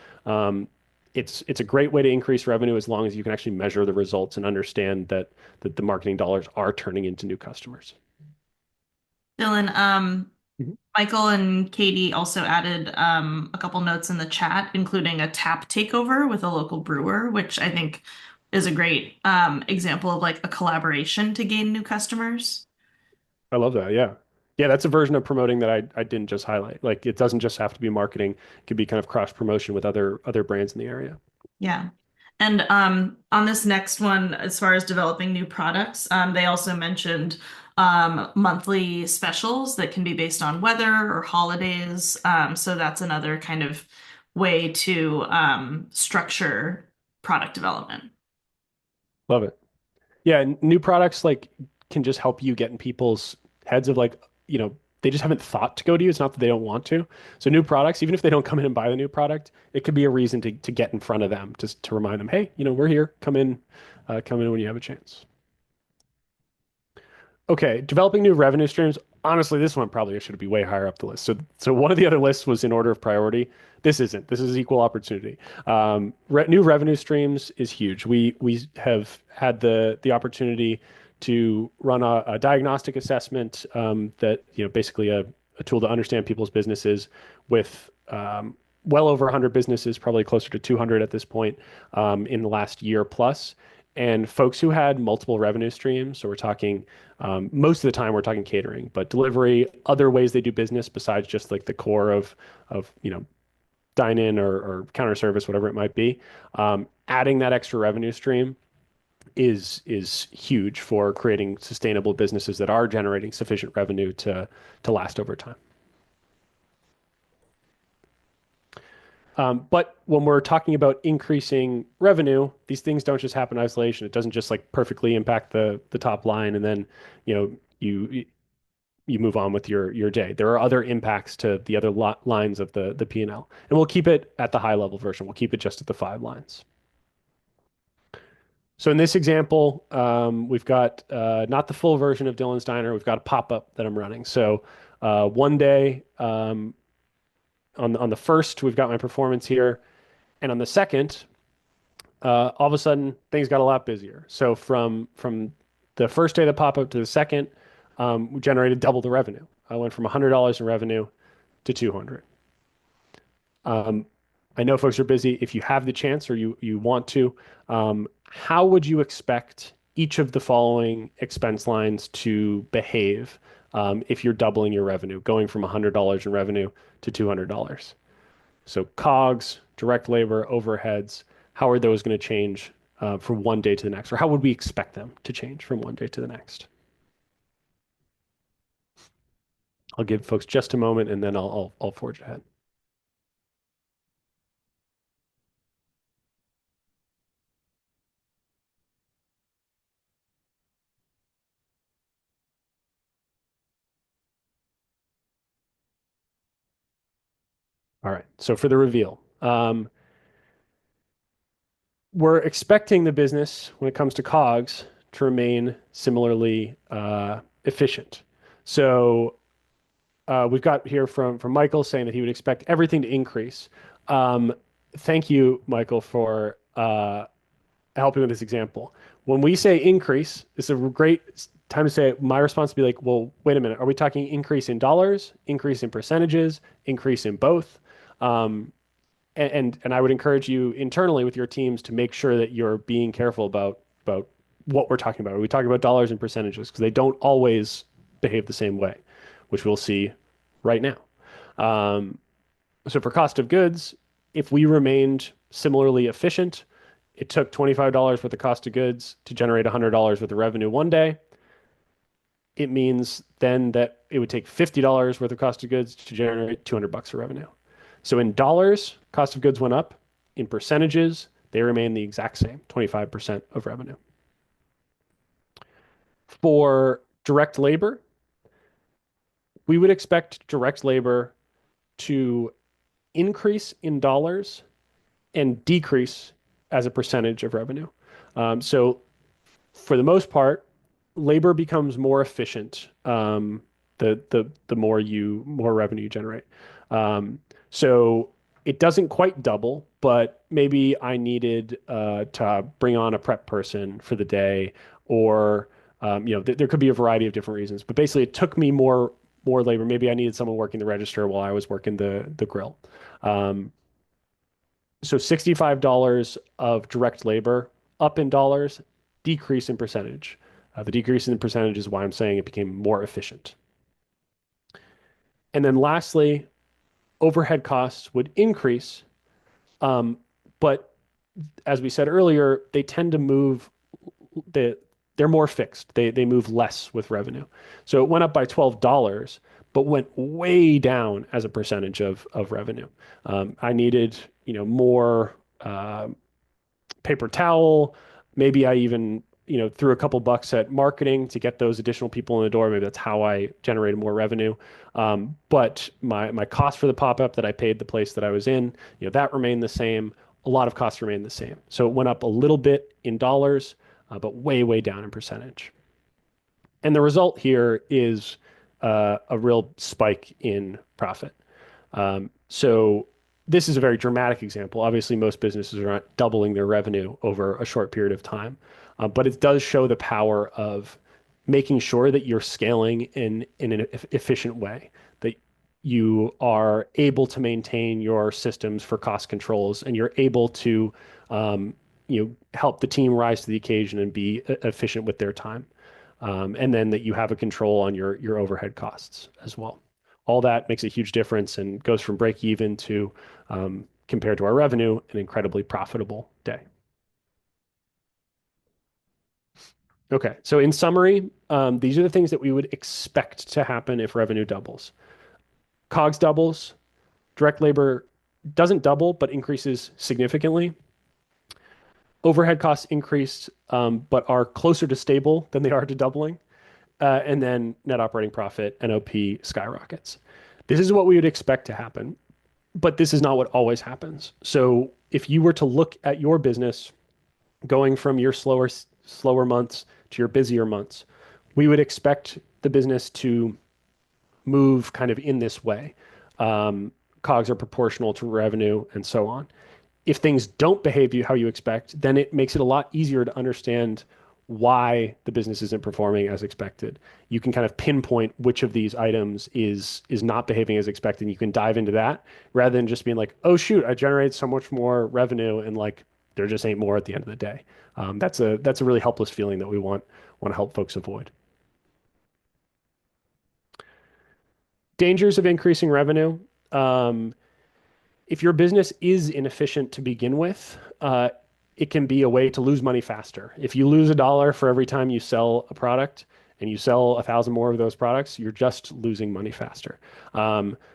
S1: It's a great way to increase revenue as long as you can actually measure the results and understand that the marketing dollars are turning into new customers.
S2: Dylan,
S1: Mhm.
S2: Michael and Katie also added a couple notes in the chat, including a tap takeover with a local brewer, which I think is a great example of like a collaboration to gain new customers.
S1: I love that. Yeah. Yeah, that's a version of promoting that I didn't just highlight. Like it doesn't just have to be marketing. It could be kind of cross promotion with other brands in the area.
S2: Yeah. And on this next one, as far as developing new products, they also mentioned monthly specials that can be based on weather or holidays. So that's another kind of way to structure product development.
S1: Love it. Yeah, new products like can just help you get in people's heads of like, they just haven't thought to go to you. It's not that they don't want to. So new products, even if they don't come in and buy the new product, it could be a reason to get in front of them, just to remind them, hey, we're here. Come in when you have a chance. Okay, developing new revenue streams. Honestly, this one probably should be way higher up the list. So one of the other lists was in order of priority. This isn't. This is equal opportunity. New revenue streams is huge. We have had the opportunity to run a diagnostic assessment, that basically a tool to understand people's businesses with well over 100 businesses, probably closer to 200 at this point, in the last year plus. And folks who had multiple revenue streams, so we're talking most of the time we're talking catering, but delivery, other ways they do business besides just like the core of dine in or counter service, whatever it might be. Adding that extra revenue stream is huge for creating sustainable businesses that are generating sufficient revenue to last over time. But when we're talking about increasing revenue, these things don't just happen in isolation. It doesn't just like perfectly impact the top line and then you know you move on with your day. There are other impacts to the other lines of the P&L. And we'll keep it at the high level version. We'll keep it just at the 5 lines. So in this example, we've got not the full version of Dylan's Diner. We've got a pop-up that I'm running. So one day, on the first, we've got my performance here. And on the second, all of a sudden things got a lot busier. So from the first day of the pop-up to the second, we generated double the revenue. I went from $100 in revenue to 200. I know folks are busy. If you have the chance or you want to, how would you expect each of the following expense lines to behave, if you're doubling your revenue, going from $100 in revenue to $200? So COGS, direct labor, overheads, how are those going to change from one day to the next? Or how would we expect them to change from one day to the next? I'll give folks just a moment and then I'll forge ahead. All right. So for the reveal, we're expecting the business when it comes to COGS to remain similarly efficient. So we've got here from Michael saying that he would expect everything to increase. Thank you, Michael, for helping with this example. When we say increase, it's a great time to say my response would be like, well, wait a minute. Are we talking increase in dollars, increase in percentages, increase in both? And I would encourage you internally with your teams to make sure that you're being careful about what we're talking about. Are we talking about dollars and percentages? Because they don't always behave the same way, which we'll see right now. So for cost of goods, if we remained similarly efficient, it took $25 worth of cost of goods to generate $100 worth of revenue one day. It means then that it would take $50 worth of cost of goods to generate $200 of revenue. So in dollars, cost of goods went up. In percentages, they remain the exact same, 25% of revenue. For direct labor, we would expect direct labor to increase in dollars and decrease as a percentage of revenue. So for the most part, labor becomes more efficient, the more revenue you generate. So it doesn't quite double, but maybe I needed to bring on a prep person for the day, or there could be a variety of different reasons. But basically, it took me more labor. Maybe I needed someone working the register while I was working the grill. So $65 of direct labor up in dollars, decrease in percentage. The decrease in percentage is why I'm saying it became more efficient. And then lastly, overhead costs would increase, but as we said earlier, they tend to move, they're more fixed. They move less with revenue. So it went up by $12, but went way down as a percentage of revenue. I needed, more paper towel. Maybe I even, threw a couple bucks at marketing to get those additional people in the door. Maybe that's how I generated more revenue. But my cost for the pop-up that I paid the place that I was in, that remained the same. A lot of costs remained the same. So it went up a little bit in dollars, but way, way down in percentage. And the result here is a real spike in profit. So this is a very dramatic example. Obviously, most businesses are not doubling their revenue over a short period of time, but it does show the power of making sure that you're scaling in an efficient way, that you are able to maintain your systems for cost controls, and you're able to help the team rise to the occasion and be efficient with their time. And then that you have a control on your overhead costs as well. All that makes a huge difference and goes from break even to, compared to our revenue, an incredibly profitable day. Okay, so in summary, these are the things that we would expect to happen if revenue doubles. COGS doubles, direct labor doesn't double, but increases significantly. Overhead costs increased, but are closer to stable than they are to doubling. And then net operating profit, NOP, skyrockets. This is what we would expect to happen, but this is not what always happens. So if you were to look at your business going from your slower months to your busier months, we would expect the business to move kind of in this way. COGS are proportional to revenue and so on. If things don't behave how you expect, then it makes it a lot easier to understand why the business isn't performing as expected. You can kind of pinpoint which of these items is not behaving as expected. And you can dive into that rather than just being like, oh shoot, I generated so much more revenue and like there just ain't more at the end of the day. That's a really helpless feeling that we want to help folks avoid. Dangers of increasing revenue. If your business is inefficient to begin with, it can be a way to lose money faster. If you lose $1 for every time you sell a product and you sell 1,000 more of those products, you're just losing money faster.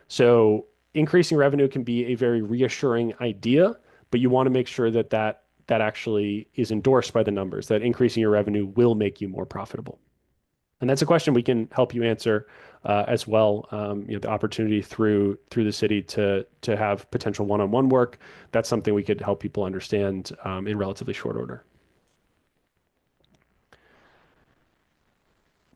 S1: So increasing revenue can be a very reassuring idea, but you want to make sure that that actually is endorsed by the numbers, that increasing your revenue will make you more profitable. And that's a question we can help you answer as well. The opportunity through the city to have potential one-on-one work. That's something we could help people understand in relatively short order.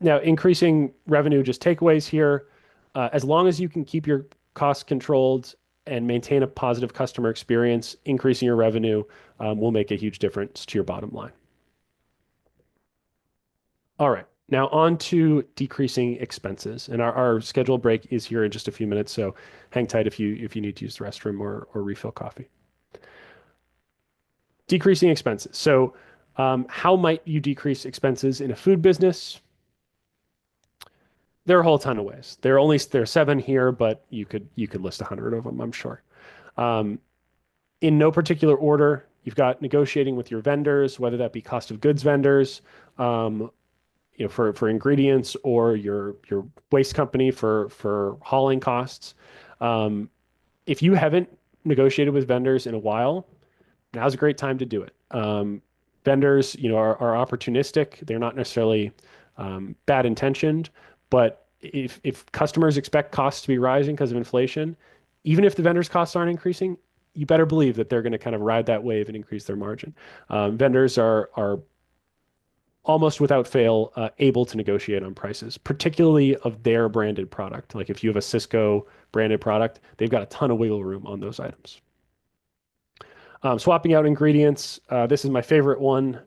S1: Now, increasing revenue, just takeaways here. As long as you can keep your costs controlled and maintain a positive customer experience, increasing your revenue will make a huge difference to your bottom line. All right. Now on to decreasing expenses. And our scheduled break is here in just a few minutes, so hang tight if you need to use the restroom or refill coffee. Decreasing expenses. So how might you decrease expenses in a food business? There are a whole ton of ways. There are 7 here, but you could list 100 of them, I'm sure. In no particular order, you've got negotiating with your vendors, whether that be cost of goods vendors, for ingredients, or your waste company for hauling costs. If you haven't negotiated with vendors in a while, now's a great time to do it. Vendors, are opportunistic. They're not necessarily bad intentioned, but if customers expect costs to be rising because of inflation, even if the vendors' costs aren't increasing, you better believe that they're going to kind of ride that wave and increase their margin. Vendors are almost without fail able to negotiate on prices, particularly of their branded product. Like if you have a Cisco branded product, they've got a ton of wiggle room on those items. Swapping out ingredients. This is my favorite one.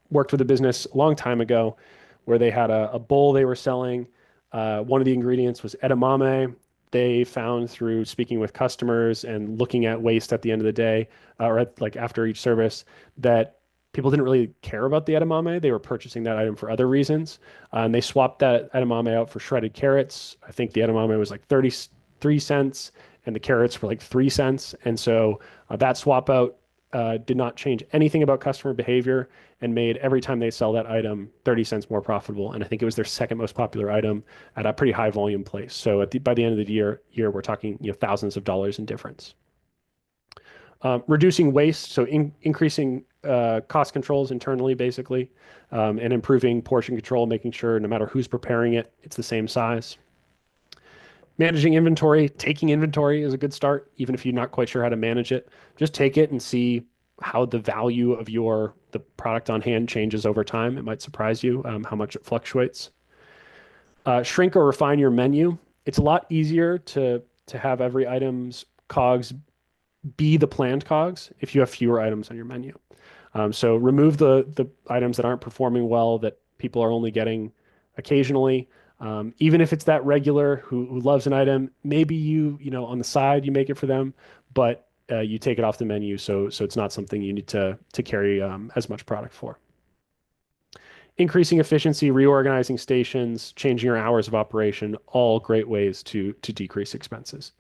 S1: Worked with a business a long time ago where they had a bowl they were selling. One of the ingredients was edamame. They found through speaking with customers and looking at waste at the end of the day, or after each service, that people didn't really care about the edamame. They were purchasing that item for other reasons. And they swapped that edamame out for shredded carrots. I think the edamame was like 33 cents and the carrots were like 3 cents. And so that swap out did not change anything about customer behavior and made every time they sell that item 30 cents more profitable. And I think it was their second most popular item at a pretty high volume place. So by the end of the year we're talking thousands of dollars in difference. Reducing waste, so increasing cost controls internally, basically, and improving portion control, making sure no matter who's preparing it, it's the same size. Managing inventory, taking inventory is a good start, even if you're not quite sure how to manage it. Just take it and see how the value of the product on hand changes over time. It might surprise you how much it fluctuates. Shrink or refine your menu. It's a lot easier to have every item's COGS be the planned COGS if you have fewer items on your menu. So remove the items that aren't performing well that people are only getting occasionally. Even if it's that regular who loves an item, maybe on the side you make it for them, but you take it off the menu so it's not something you need to carry as much product for. Increasing efficiency, reorganizing stations, changing your hours of operation, all great ways to decrease expenses.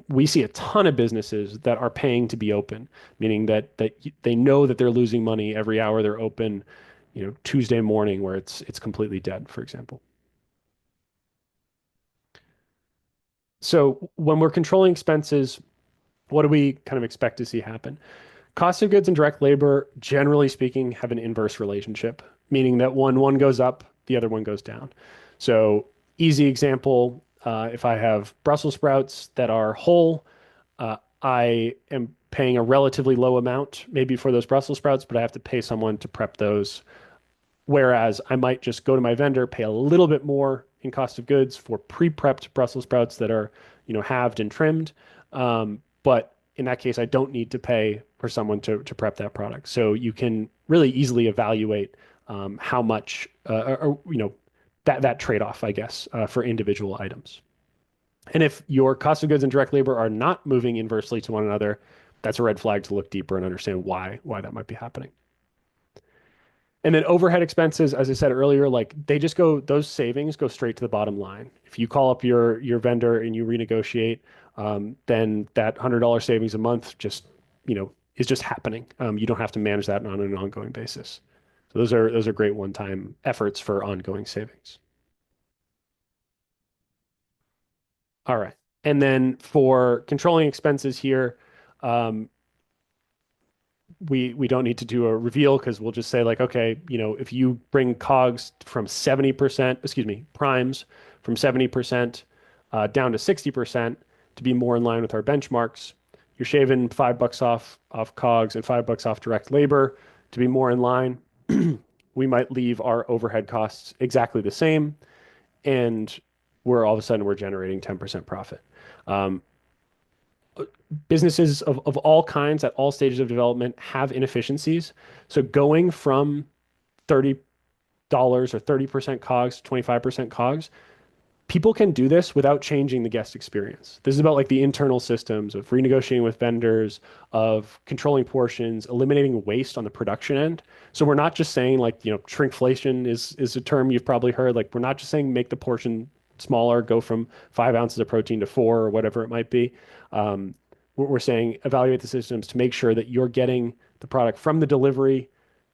S1: We see a ton of businesses that are paying to be open, meaning that they know that they're losing money every hour they're open, Tuesday morning where it's completely dead, for example. So when we're controlling expenses, what do we kind of expect to see happen? Cost of goods and direct labor, generally speaking, have an inverse relationship, meaning that one goes up, the other one goes down. So easy example, if I have Brussels sprouts that are whole, I am paying a relatively low amount maybe for those Brussels sprouts, but I have to pay someone to prep those. Whereas I might just go to my vendor, pay a little bit more in cost of goods for pre-prepped Brussels sprouts that are, halved and trimmed. But in that case, I don't need to pay for someone to prep that product. So you can really easily evaluate how much, that trade-off, I guess, for individual items. And if your cost of goods and direct labor are not moving inversely to one another, that's a red flag to look deeper and understand why that might be happening. And then overhead expenses, as I said earlier, like those savings go straight to the bottom line. If you call up your vendor and you renegotiate, then that $100 savings a month is just happening. You don't have to manage that on an ongoing basis. So those are great one-time efforts for ongoing savings. All right. And then for controlling expenses here, we don't need to do a reveal because we'll just say like, okay, if you bring COGS from 70%, primes from 70% down to 60% to be more in line with our benchmarks, you're shaving $5 off COGS and $5 off direct labor to be more in line. We might leave our overhead costs exactly the same, and all of a sudden we're generating 10% profit. Businesses of all kinds at all stages of development have inefficiencies. So going from $30 or 30% COGS to 25% COGS, people can do this without changing the guest experience. This is about like the internal systems of renegotiating with vendors, of controlling portions, eliminating waste on the production end. So we're not just saying like, shrinkflation is a term you've probably heard. Like we're not just saying make the portion smaller, go from 5 ounces of protein to 4 or whatever it might be. We're saying evaluate the systems to make sure that you're getting the product from the delivery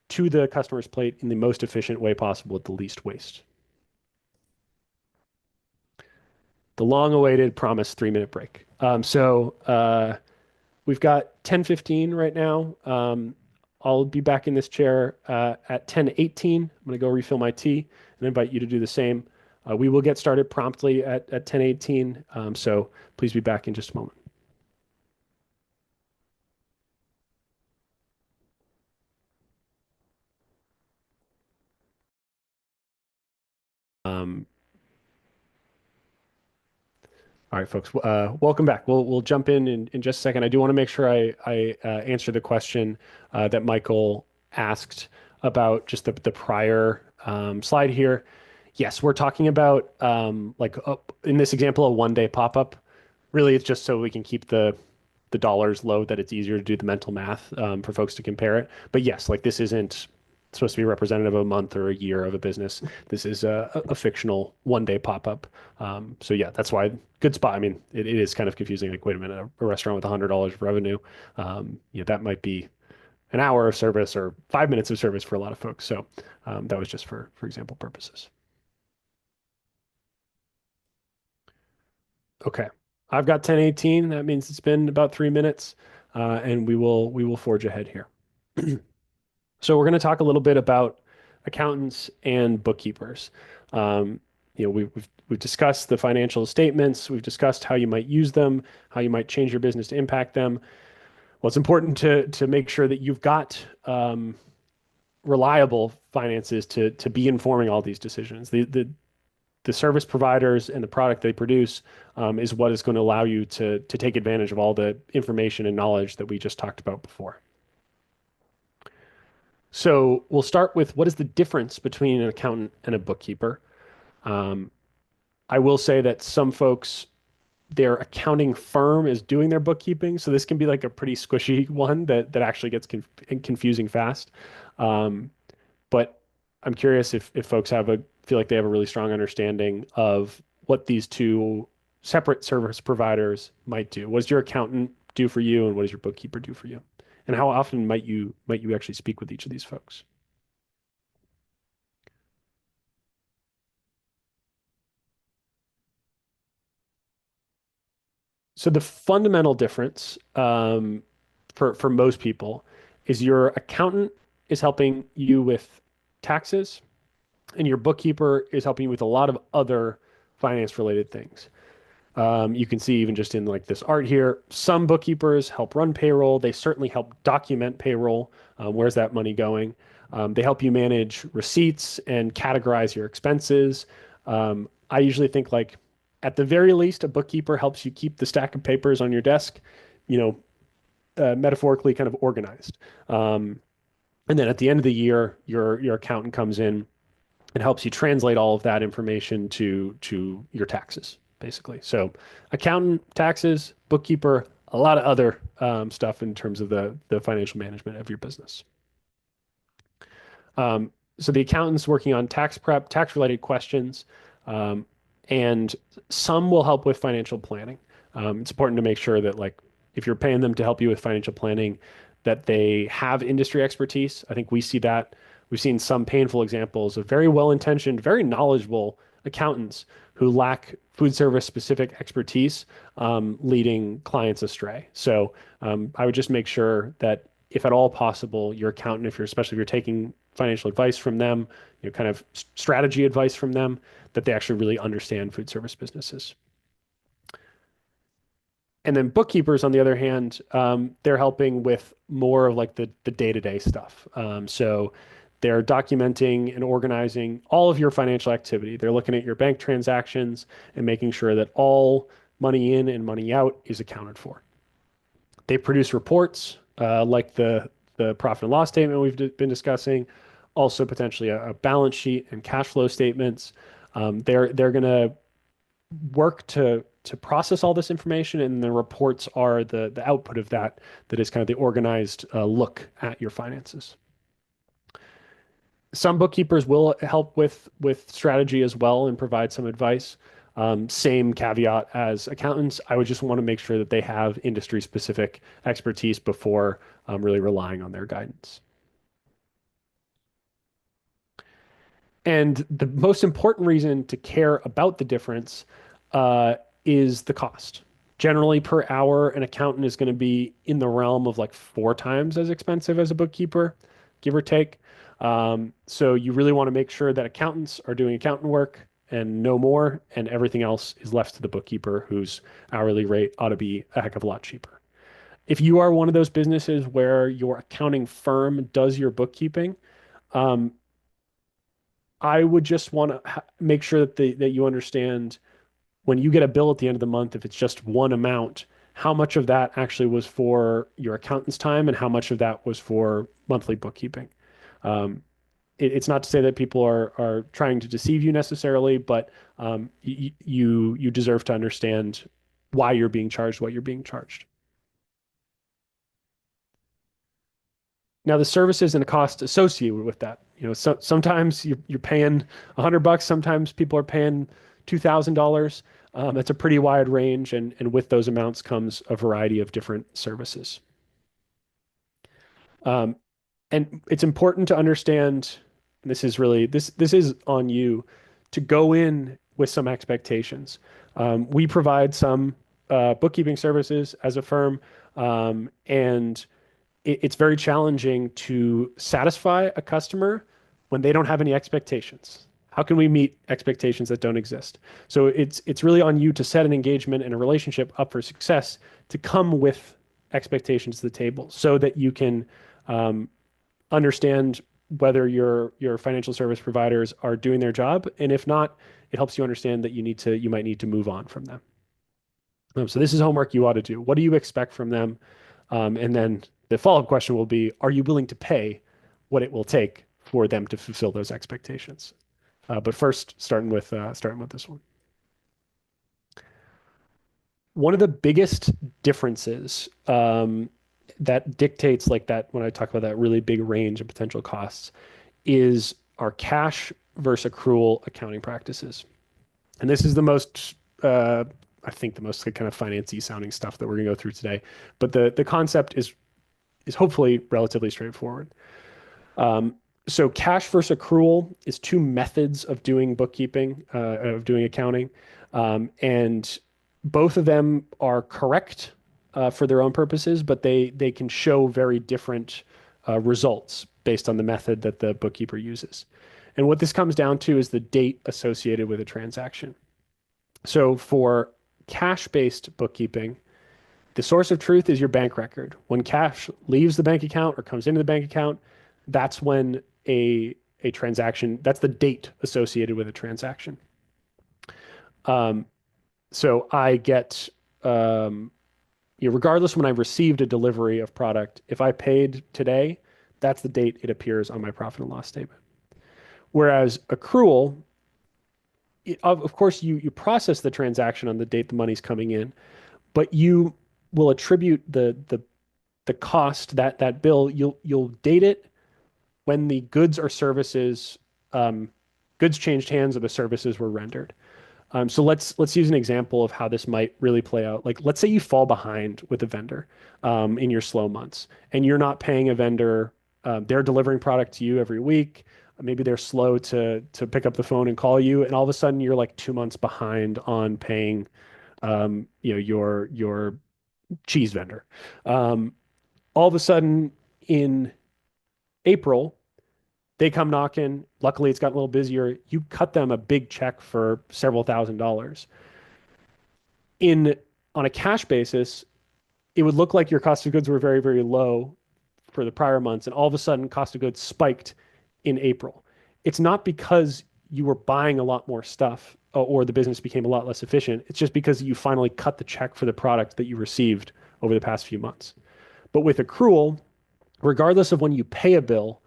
S1: to the customer's plate in the most efficient way possible with the least waste. The long-awaited promised 3-minute break. We've got 10:15 right now. I'll be back in this chair at 10:18. I'm going to go refill my tea and invite you to do the same. We will get started promptly at 10:18, so please be back in just a moment. All right, folks, welcome back. We'll jump in just a second. I do want to make sure I answer the question that Michael asked about just the prior slide here. Yes, we're talking about in this example, a 1-day pop-up. Really, it's just so we can keep the dollars low, that it's easier to do the mental math for folks to compare it. But yes, like this isn't supposed to be representative of a month or a year of a business. This is a fictional 1-day pop-up. So yeah, that's why good spot. I mean, it is kind of confusing. Like, wait a minute, a restaurant with $100 of revenue, that might be an hour of service or 5 minutes of service for a lot of folks. So that was just for example purposes. Okay. I've got 10:18. That means it's been about 3 minutes, and we will forge ahead here. So we're going to talk a little bit about accountants and bookkeepers. Um, we've discussed the financial statements. We've discussed how you might use them, how you might change your business to impact them. Well, it's important to make sure that you've got reliable finances to be informing all these decisions. The service providers and the product they produce is what is going to allow you to take advantage of all the information and knowledge that we just talked about before. So we'll start with what is the difference between an accountant and a bookkeeper. Um, I will say that some folks, their accounting firm is doing their bookkeeping, so this can be like a pretty squishy one that actually gets confusing fast. Um, but I'm curious if folks feel like they have a really strong understanding of what these two separate service providers might do. What does your accountant do for you, and what does your bookkeeper do for you? And how often might you actually speak with each of these folks? So the fundamental difference for most people is your accountant is helping you with taxes, and your bookkeeper is helping you with a lot of other finance related things. You can see even just in like this art here, some bookkeepers help run payroll. They certainly help document payroll. Where's that money going? They help you manage receipts and categorize your expenses. I usually think like at the very least, a bookkeeper helps you keep the stack of papers on your desk, you know, metaphorically kind of organized. Um, and then at the end of the year, your accountant comes in and helps you translate all of that information to your taxes, basically. So, accountant, taxes, bookkeeper, a lot of other stuff in terms of the financial management of your business. Um, so the accountant's working on tax prep, tax related questions, um, and some will help with financial planning. It's important to make sure that like if you're paying them to help you with financial planning, that they have industry expertise. I think we see that. We've seen some painful examples of very well-intentioned, very knowledgeable accountants who lack food service specific expertise, leading clients astray. So I would just make sure that if at all possible, your accountant, especially if you're taking financial advice from them, kind of strategy advice from them, that they actually really understand food service businesses. And then bookkeepers, on the other hand, they're helping with more of like the day-to-day stuff. So they're documenting and organizing all of your financial activity. They're looking at your bank transactions and making sure that all money in and money out is accounted for. They produce reports like the profit and loss statement we've been discussing, also potentially a balance sheet and cash flow statements. They're going to work to process all this information, and the reports are the output of that. That is kind of the organized look at your finances. Some bookkeepers will help with strategy as well and provide some advice. Same caveat as accountants. I would just want to make sure that they have industry specific expertise before really relying on their guidance. And the most important reason to care about the difference uh, is the cost. Generally, per hour, an accountant is going to be in the realm of like 4 times as expensive as a bookkeeper, give or take. So you really want to make sure that accountants are doing accountant work and no more, and everything else is left to the bookkeeper, whose hourly rate ought to be a heck of a lot cheaper. If you are one of those businesses where your accounting firm does your bookkeeping, um, I would just want to make sure that you understand when you get a bill at the end of the month, if it's just one amount, how much of that actually was for your accountant's time and how much of that was for monthly bookkeeping. Um, it's not to say that people are trying to deceive you necessarily, but you deserve to understand why you're being charged what you're being charged. Now, the services and the cost associated with that, sometimes you're paying $100, sometimes people are paying $2,000. That's a pretty wide range, and with those amounts comes a variety of different services. And it's important to understand, and this is really this is on you to go in with some expectations. We provide some bookkeeping services as a firm, and it's very challenging to satisfy a customer when they don't have any expectations. How can we meet expectations that don't exist? So it's really on you to set an engagement and a relationship up for success to come with expectations to the table so that you can um, understand whether your financial service providers are doing their job, and if not, it helps you understand that you might need to move on from them. So this is homework you ought to do. What do you expect from them? And then the follow-up question will be, are you willing to pay what it will take for them to fulfill those expectations? But first, starting with this one. One of the biggest differences that dictates like that when I talk about that really big range of potential costs is our cash versus accrual accounting practices. And this is the most, I think, the most kind of financy sounding stuff that we're going to go through today. But the concept is hopefully relatively straightforward. Um, so cash versus accrual is two methods of doing bookkeeping, of doing accounting, and both of them are correct for their own purposes, but they can show very different results based on the method that the bookkeeper uses. And what this comes down to is the date associated with a transaction. So for cash-based bookkeeping, the source of truth is your bank record. When cash leaves the bank account or comes into the bank account, that's when a transaction, that's the date associated with a transaction. Um, so I get, regardless when I received a delivery of product, if I paid today, that's the date it appears on my profit and loss statement. Whereas accrual, of course, you process the transaction on the date the money's coming in, but you will attribute the cost that bill. You'll date it when the goods or services goods changed hands or the services were rendered. So let's use an example of how this might really play out. Like let's say you fall behind with a vendor in your slow months, and you're not paying a vendor. They're delivering product to you every week. Maybe they're slow to pick up the phone and call you, and all of a sudden you're like 2 months behind on paying, your cheese vendor. Um, all of a sudden in April, they come knocking. Luckily, it's gotten a little busier. You cut them a big check for several $1,000s. In on a cash basis, it would look like your cost of goods were very, very low for the prior months, and all of a sudden, cost of goods spiked in April. It's not because you were buying a lot more stuff or the business became a lot less efficient. It's just because you finally cut the check for the product that you received over the past few months. But with accrual, regardless of when you pay a bill,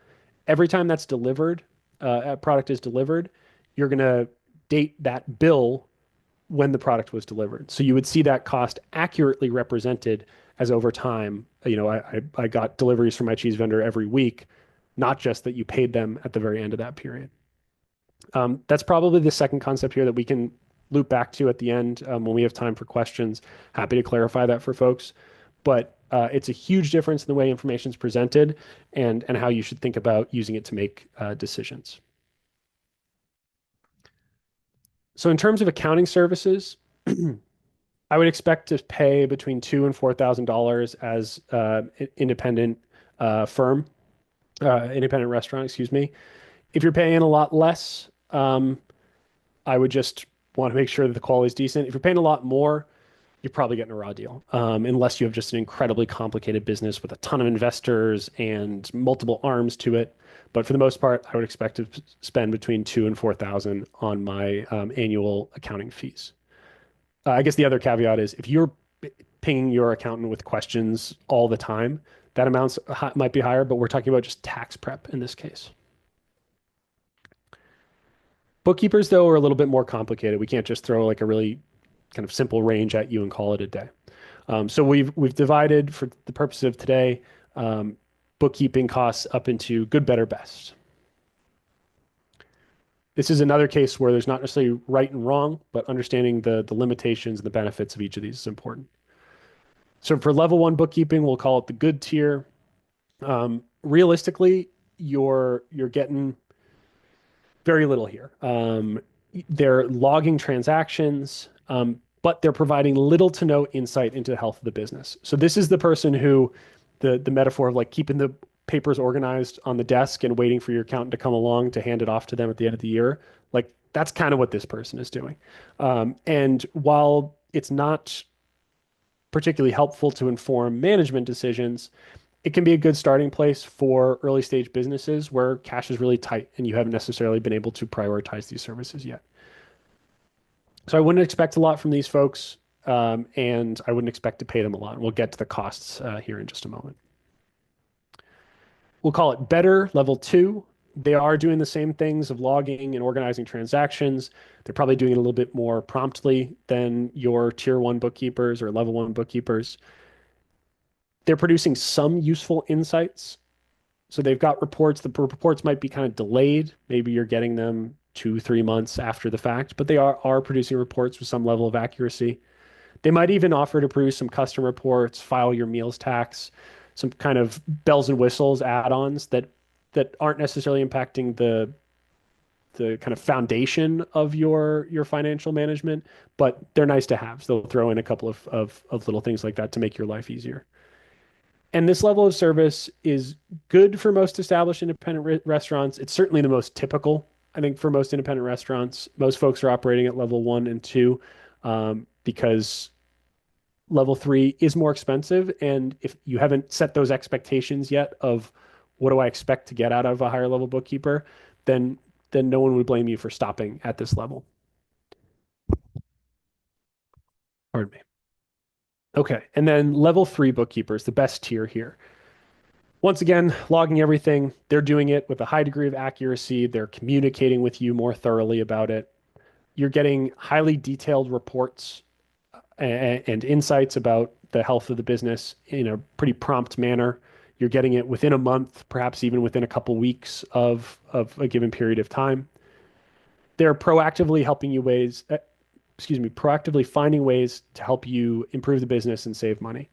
S1: every time that's delivered, a product is delivered, you're going to date that bill when the product was delivered. So you would see that cost accurately represented as over time. I got deliveries from my cheese vendor every week, not just that you paid them at the very end of that period. That's probably the second concept here that we can loop back to at the end when we have time for questions. Happy to clarify that for folks. But it's a huge difference in the way information is presented and how you should think about using it to make decisions. So in terms of accounting services, I would expect to pay between $2,000 and $4,000 as independent independent restaurant, excuse me. If you're paying a lot less, I would just want to make sure that the quality is decent. If you're paying a lot more, you're probably getting a raw deal, unless you have just an incredibly complicated business with a ton of investors and multiple arms to it. But for the most part, I would expect to spend between 2,000 and 4,000 on my annual accounting fees. I guess the other caveat is if you're pinging your accountant with questions all the time, that amount might be higher, but we're talking about just tax prep in this case. Bookkeepers, though, are a little bit more complicated. We can't just throw like a really kind of simple range at you and call it a day. So we've divided for the purpose of today bookkeeping costs up into good, better, best. This is another case where there's not necessarily right and wrong, but understanding the limitations and the benefits of each of these is important. So for level one bookkeeping, we'll call it the good tier. realistically, you're getting very little here. They're logging transactions, but they're providing little to no insight into the health of the business. So this is the person who, the metaphor of like keeping the papers organized on the desk and waiting for your accountant to come along to hand it off to them at the end of the year. Like that's kind of what this person is doing. And while it's not particularly helpful to inform management decisions, it can be a good starting place for early stage businesses where cash is really tight and you haven't necessarily been able to prioritize these services yet. So I wouldn't expect a lot from these folks, and I wouldn't expect to pay them a lot. We'll get to the costs here in just a moment. We'll call it better level two. They are doing the same things of logging and organizing transactions. They're probably doing it a little bit more promptly than your tier one bookkeepers or level one bookkeepers. They're producing some useful insights. So they've got reports. The reports might be kind of delayed. Maybe you're getting them 2, 3 months after the fact, but they are producing reports with some level of accuracy. They might even offer to produce some custom reports, file your meals tax, some kind of bells and whistles add-ons that aren't necessarily impacting the kind of foundation of your financial management, but they're nice to have. So they'll throw in a couple of little things like that to make your life easier. And this level of service is good for most established independent restaurants. It's certainly the most typical, I think, for most independent restaurants. Most folks are operating at level one and two because level three is more expensive. And if you haven't set those expectations yet of what do I expect to get out of a higher level bookkeeper, then no one would blame you for stopping at this level. Pardon me. Okay. And then level three bookkeepers, the best tier here. Once again, logging everything. They're doing it with a high degree of accuracy. They're communicating with you more thoroughly about it. You're getting highly detailed reports and insights about the health of the business in a pretty prompt manner. You're getting it within a month, perhaps even within a couple weeks of a given period of time. They're proactively helping you proactively finding ways to help you improve the business and save money.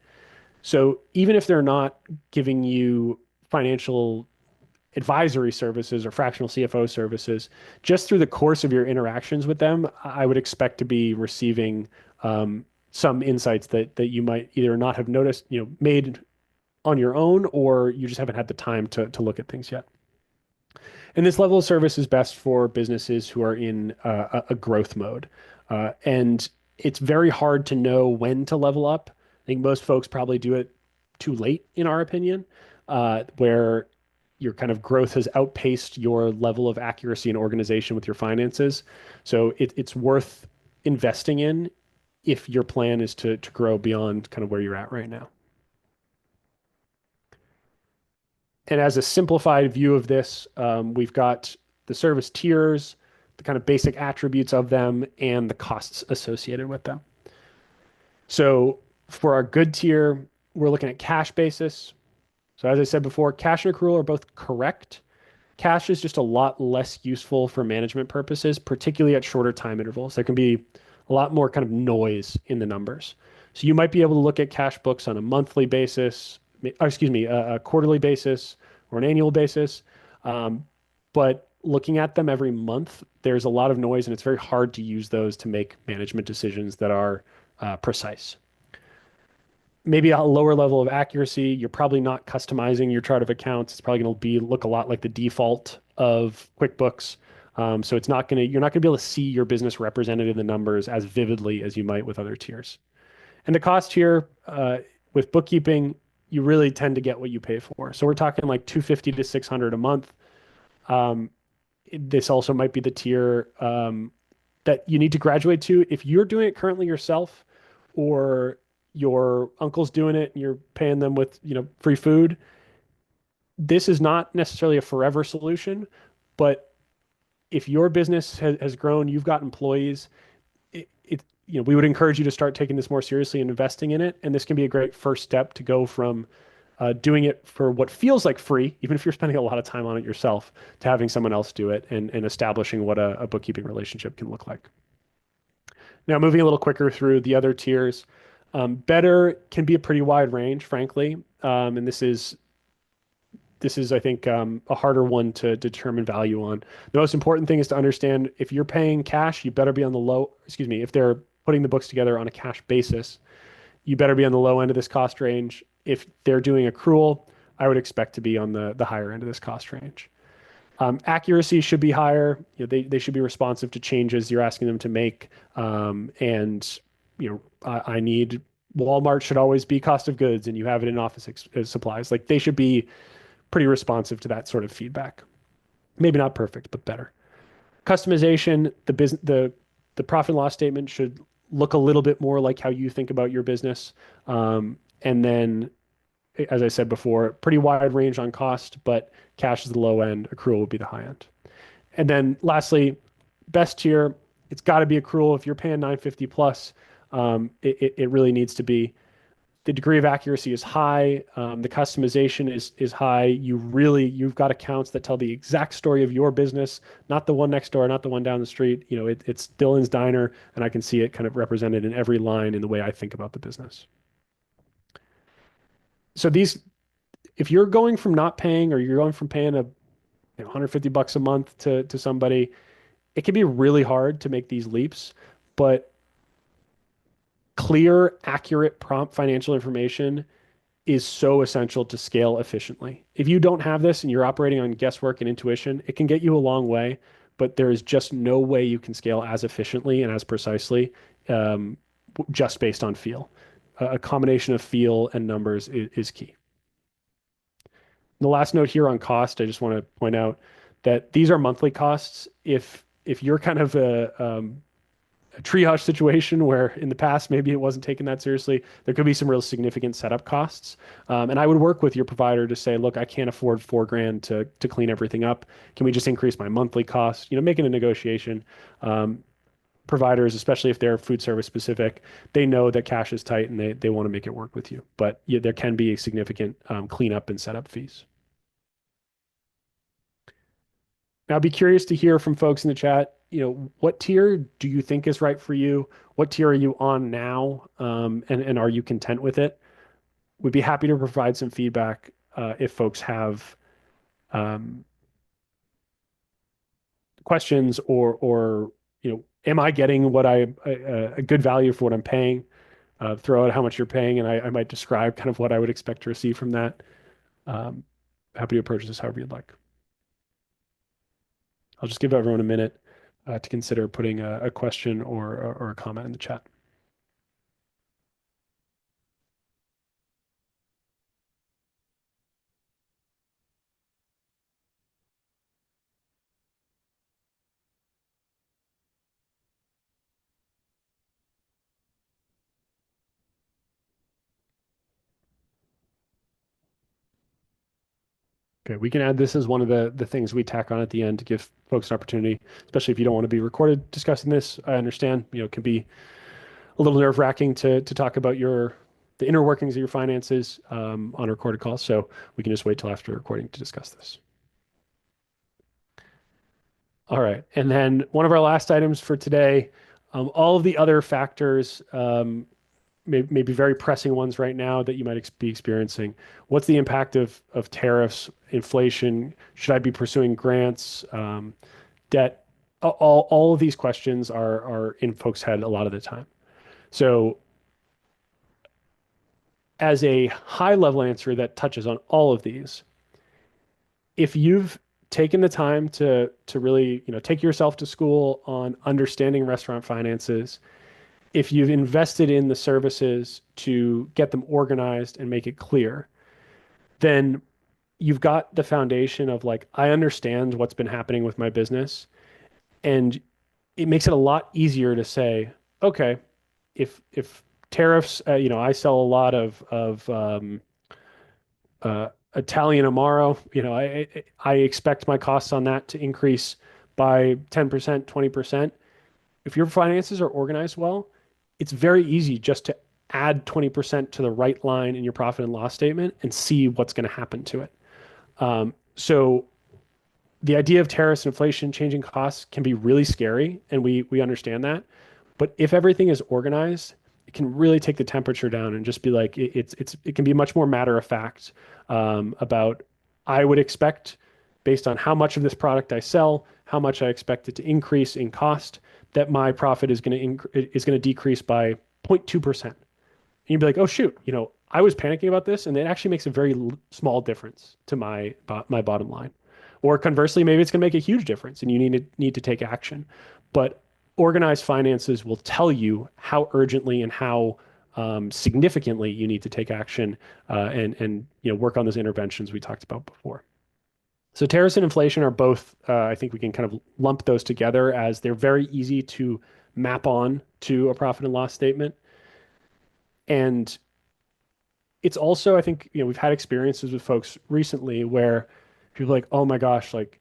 S1: So even if they're not giving you financial advisory services or fractional CFO services, just through the course of your interactions with them, I would expect to be receiving some insights that you might either not have noticed, made on your own, or you just haven't had the time to look at things yet. And this level of service is best for businesses who are in a growth mode. And it's very hard to know when to level up. I think most folks probably do it too late, in our opinion, where your kind of growth has outpaced your level of accuracy and organization with your finances. So it's worth investing in if your plan is to grow beyond kind of where you're at right now. And as a simplified view of this, we've got the service tiers, the kind of basic attributes of them, and the costs associated with them. So for our good tier, we're looking at cash basis. So as I said before, cash and accrual are both correct. Cash is just a lot less useful for management purposes, particularly at shorter time intervals. There can be a lot more kind of noise in the numbers. So you might be able to look at cash books on a monthly basis, a quarterly basis or an annual basis. But looking at them every month, there's a lot of noise and it's very hard to use those to make management decisions that are precise. Maybe a lower level of accuracy. You're probably not customizing your chart of accounts. It's probably going to look a lot like the default of QuickBooks. So you're not going to be able to see your business represented in the numbers as vividly as you might with other tiers. And the cost here with bookkeeping, you really tend to get what you pay for. So we're talking like 250 to 600 a month. This also might be the tier that you need to graduate to if you're doing it currently yourself, or your uncle's doing it and you're paying them with free food. This is not necessarily a forever solution, but if your business has grown, you've got employees, we would encourage you to start taking this more seriously and investing in it. And this can be a great first step to go from doing it for what feels like free, even if you're spending a lot of time on it yourself, to having someone else do it and establishing what a bookkeeping relationship can look like. Now, moving a little quicker through the other tiers, better can be a pretty wide range, frankly. And this is this is, I think, a harder one to determine value on. The most important thing is to understand if you're paying cash, you better be on the low, excuse me, if they're putting the books together on a cash basis, you better be on the low end of this cost range. If they're doing accrual, I would expect to be on the higher end of this cost range. Accuracy should be higher. You know, they should be responsive to changes you're asking them to make. And I need Walmart should always be cost of goods, and you have it in office supplies. Like they should be pretty responsive to that sort of feedback. Maybe not perfect, but better. Customization, the profit and loss statement should look a little bit more like how you think about your business. And then, as I said before, pretty wide range on cost, but cash is the low end, accrual would be the high end. And then lastly, best tier, it's got to be accrual. If you're paying 950 plus, it really needs to be. The degree of accuracy is high. The customization is high. You've got accounts that tell the exact story of your business, not the one next door, not the one down the street. You know, it's Dylan's Diner, and I can see it kind of represented in every line in the way I think about the business. So if you're going from not paying or you're going from paying 150 bucks a month to somebody, it can be really hard to make these leaps, but clear, accurate, prompt financial information is so essential to scale efficiently. If you don't have this and you're operating on guesswork and intuition, it can get you a long way, but there is just no way you can scale as efficiently and as precisely just based on feel. A combination of feel and numbers is key. The last note here on cost, I just want to point out that these are monthly costs. If you're kind of a triage situation where in the past maybe it wasn't taken that seriously, there could be some real significant setup costs. And I would work with your provider to say, look, I can't afford $4,000 to clean everything up. Can we just increase my monthly cost? You know, making a negotiation. Providers, especially if they're food service specific, they know that cash is tight and they want to make it work with you. But yeah, there can be a significant cleanup and setup fees. Now, I'd be curious to hear from folks in the chat. You know, what tier do you think is right for you? What tier are you on now? And are you content with it? We'd be happy to provide some feedback if folks have questions or am I getting what a good value for what I'm paying? Throw out how much you're paying, and I might describe kind of what I would expect to receive from that. Happy to approach this however you'd like. I'll just give everyone a minute to consider putting a question or a comment in the chat. Okay, we can add this as one of the things we tack on at the end to give folks an opportunity, especially if you don't want to be recorded discussing this. I understand, it can be a little nerve-wracking to talk about the inner workings of your finances on a recorded call. So we can just wait till after recording to discuss this. All right, and then one of our last items for today, all of the other factors maybe very pressing ones right now that you might be experiencing. What's the impact of tariffs, inflation? Should I be pursuing grants, debt? All of these questions are in folks' head a lot of the time. So as a high level answer that touches on all of these, if you've taken the time to really, take yourself to school on understanding restaurant finances, if you've invested in the services to get them organized and make it clear, then you've got the foundation of like, I understand what's been happening with my business. And it makes it a lot easier to say, okay, if tariffs, I sell a lot of Italian Amaro, I expect my costs on that to increase by 10%, 20%. If your finances are organized well, it's very easy just to add 20% to the right line in your profit and loss statement and see what's going to happen to it. So the idea of tariffs, inflation, changing costs can be really scary, and we understand that. But if everything is organized, it can really take the temperature down and just be like it can be much more matter of fact about I would expect, based on how much of this product I sell, how much I expect it to increase in cost, that my profit is going to decrease by 0.2%. And you'd be like, oh shoot, I was panicking about this, and it actually makes a very small difference to my bottom line. Or conversely, maybe it's going to make a huge difference, and you need to take action. But organized finances will tell you how urgently and how significantly you need to take action and work on those interventions we talked about before. So tariffs and inflation are both, I think we can kind of lump those together as they're very easy to map on to a profit and loss statement. And it's also, I think, we've had experiences with folks recently where people are like, oh my gosh, like,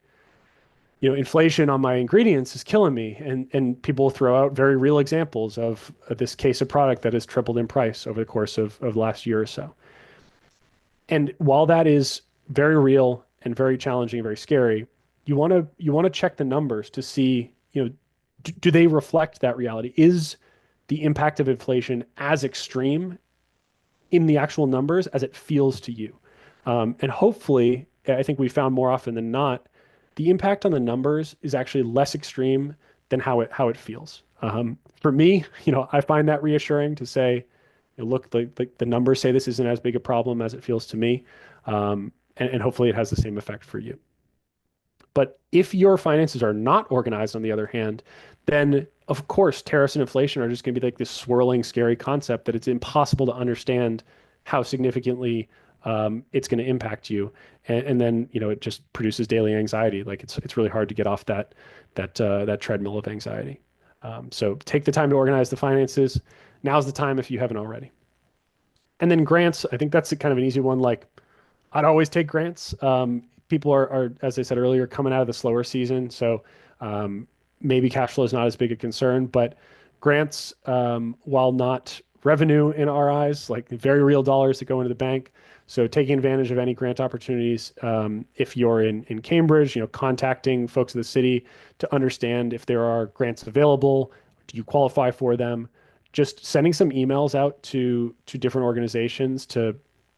S1: inflation on my ingredients is killing me. And people throw out very real examples of this case of product that has tripled in price over the course of last year or so. And while that is very real and very challenging and very scary, you want to check the numbers to see, do they reflect that reality? Is the impact of inflation as extreme in the actual numbers as it feels to you? And hopefully, I think we found more often than not, the impact on the numbers is actually less extreme than how it feels. For me, I find that reassuring to say, look, the numbers say this isn't as big a problem as it feels to me, and hopefully it has the same effect for you. But if your finances are not organized, on the other hand, then of course tariffs and inflation are just going to be like this swirling, scary concept that it's impossible to understand how significantly it's going to impact you, and then it just produces daily anxiety. Like it's really hard to get off that treadmill of anxiety. So take the time to organize the finances. Now's the time if you haven't already. And then grants, I think that's kind of an easy one. Like I'd always take grants. People are, as I said earlier, coming out of the slower season, so maybe cash flow is not as big a concern. But grants, while not revenue in our eyes, like very real dollars that go into the bank. So taking advantage of any grant opportunities. If you're in Cambridge, contacting folks in the city to understand if there are grants available, do you qualify for them? Just sending some emails out to different organizations to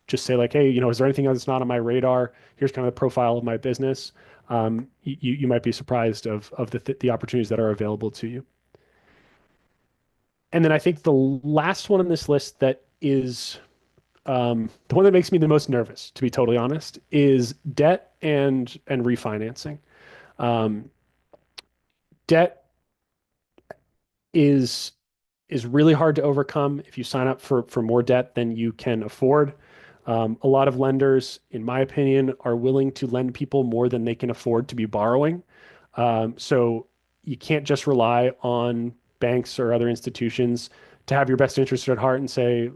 S1: just say like, hey, is there anything that's not on my radar? Here's kind of the profile of my business. You might be surprised of the opportunities that are available to you. And then I think the last one on this list that is the one that makes me the most nervous, to be totally honest, is debt and refinancing. Um, Debt is really hard to overcome if you sign up for more debt than you can afford. A lot of lenders, in my opinion, are willing to lend people more than they can afford to be borrowing. So you can't just rely on banks or other institutions to have your best interest at heart and say,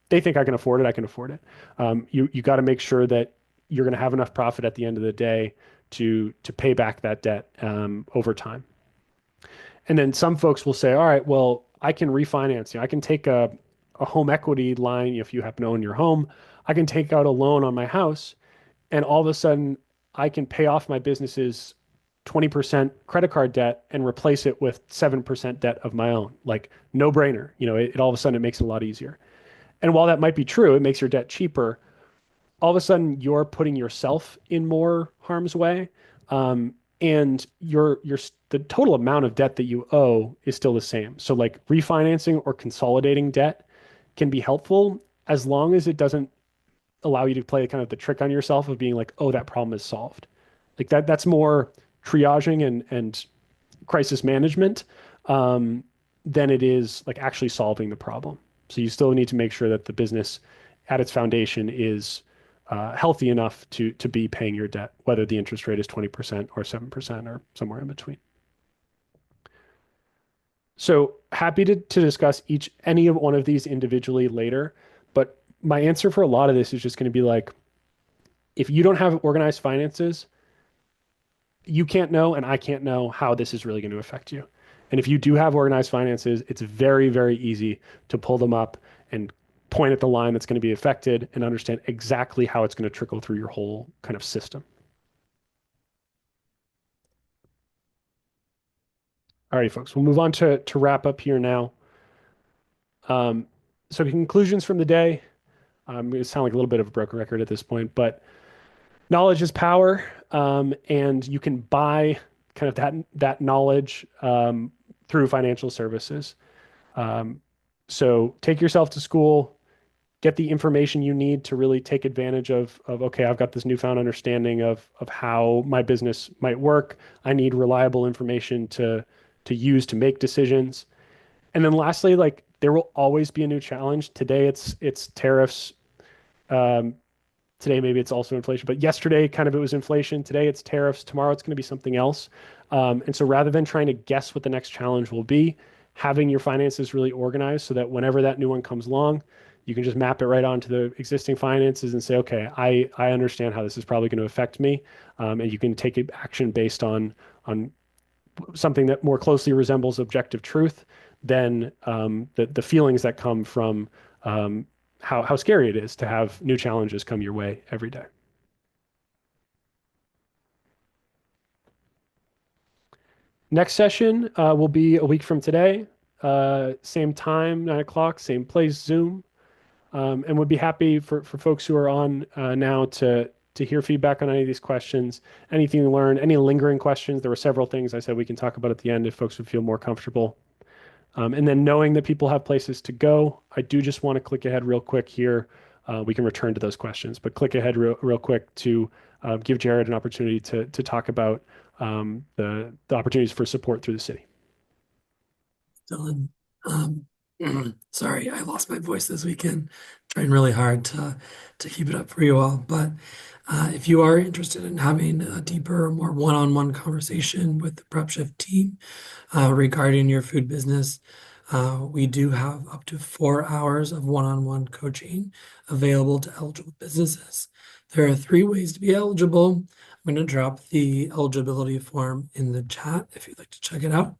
S1: they think I can afford it, I can afford it. You got to make sure that you're going to have enough profit at the end of the day to pay back that debt over time. And then some folks will say, all right, well, I can refinance. I can take a home equity line if you happen to own your home. I can take out a loan on my house, and all of a sudden I can pay off my business's 20% credit card debt and replace it with 7% debt of my own. Like no brainer. It all of a sudden it makes it a lot easier. And while that might be true, it makes your debt cheaper. All of a sudden you're putting yourself in more harm's way. And the total amount of debt that you owe is still the same. So like refinancing or consolidating debt can be helpful as long as it doesn't allow you to play kind of the trick on yourself of being like, oh, that problem is solved. Like that's more triaging and crisis management than it is like actually solving the problem. So you still need to make sure that the business at its foundation is healthy enough to be paying your debt, whether the interest rate is 20% or 7% or somewhere in between. So happy to discuss any of one of these individually later, but my answer for a lot of this is just going to be like, if you don't have organized finances, you can't know and I can't know how this is really going to affect you. And if you do have organized finances, it's very, very easy to pull them up and point at the line that's going to be affected and understand exactly how it's going to trickle through your whole kind of system. All right, folks, we'll move on to wrap up here now. So conclusions from the day. It sound like a little bit of a broken record at this point, but Knowledge is power, and you can buy kind of that knowledge through financial services. Um, so take yourself to school, get the information you need to really take advantage of okay, I've got this newfound understanding of how my business might work. I need reliable information to use to make decisions. And then lastly, like there will always be a new challenge. Today it's tariffs. Um, Today maybe it's also inflation, but yesterday kind of it was inflation. Today it's tariffs. Tomorrow it's going to be something else. And so rather than trying to guess what the next challenge will be, having your finances really organized so that whenever that new one comes along, you can just map it right onto the existing finances and say, okay, I understand how this is probably going to affect me, and you can take action based on something that more closely resembles objective truth than the feelings that come from how scary it is to have new challenges come your way every day. Next session will be a week from today, same time, 9 o'clock, same place, Zoom, and would be happy for folks who are on now to hear feedback on any of these questions, anything you learn, any lingering questions. There were several things I said we can talk about at the end if folks would feel more comfortable. And then knowing that people have places to go, I do just want to click ahead real quick here. We can return to those questions, but click ahead real quick to give Jared an opportunity to talk about the opportunities for support through the city.
S3: Dylan. Um, sorry, I lost my voice this weekend. Trying really hard to keep it up for you all. But if you are interested in having a deeper, more one-on-one conversation with the Prep Shift team regarding your food business, we do have up to 4 hours of one-on-one coaching available to eligible businesses. There are 3 ways to be eligible. I'm going to drop the eligibility form in the chat if you'd like to check it out.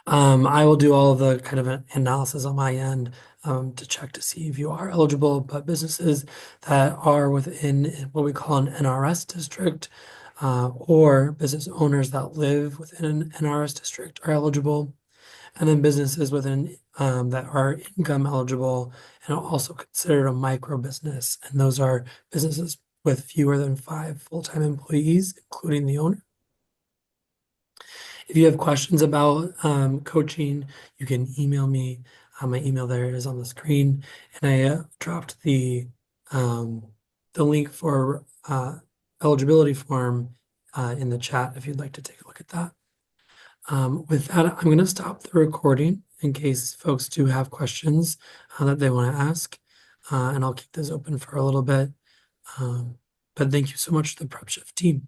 S3: I will do all of the kind of analysis on my end to check to see if you are eligible, but businesses that are within what we call an NRS district or business owners that live within an NRS district are eligible. And then businesses within that are income eligible and also considered a micro business. And those are businesses with fewer than 5 full-time employees, including the owner. If you have questions about coaching, you can email me. My email there is on the screen, and I dropped the link for eligibility form in the chat if you'd like to take a look at that. With that, I'm going to stop the recording in case folks do have questions that they want to ask, and I'll keep this open for a little bit. But thank you so much to the Prep Shift team.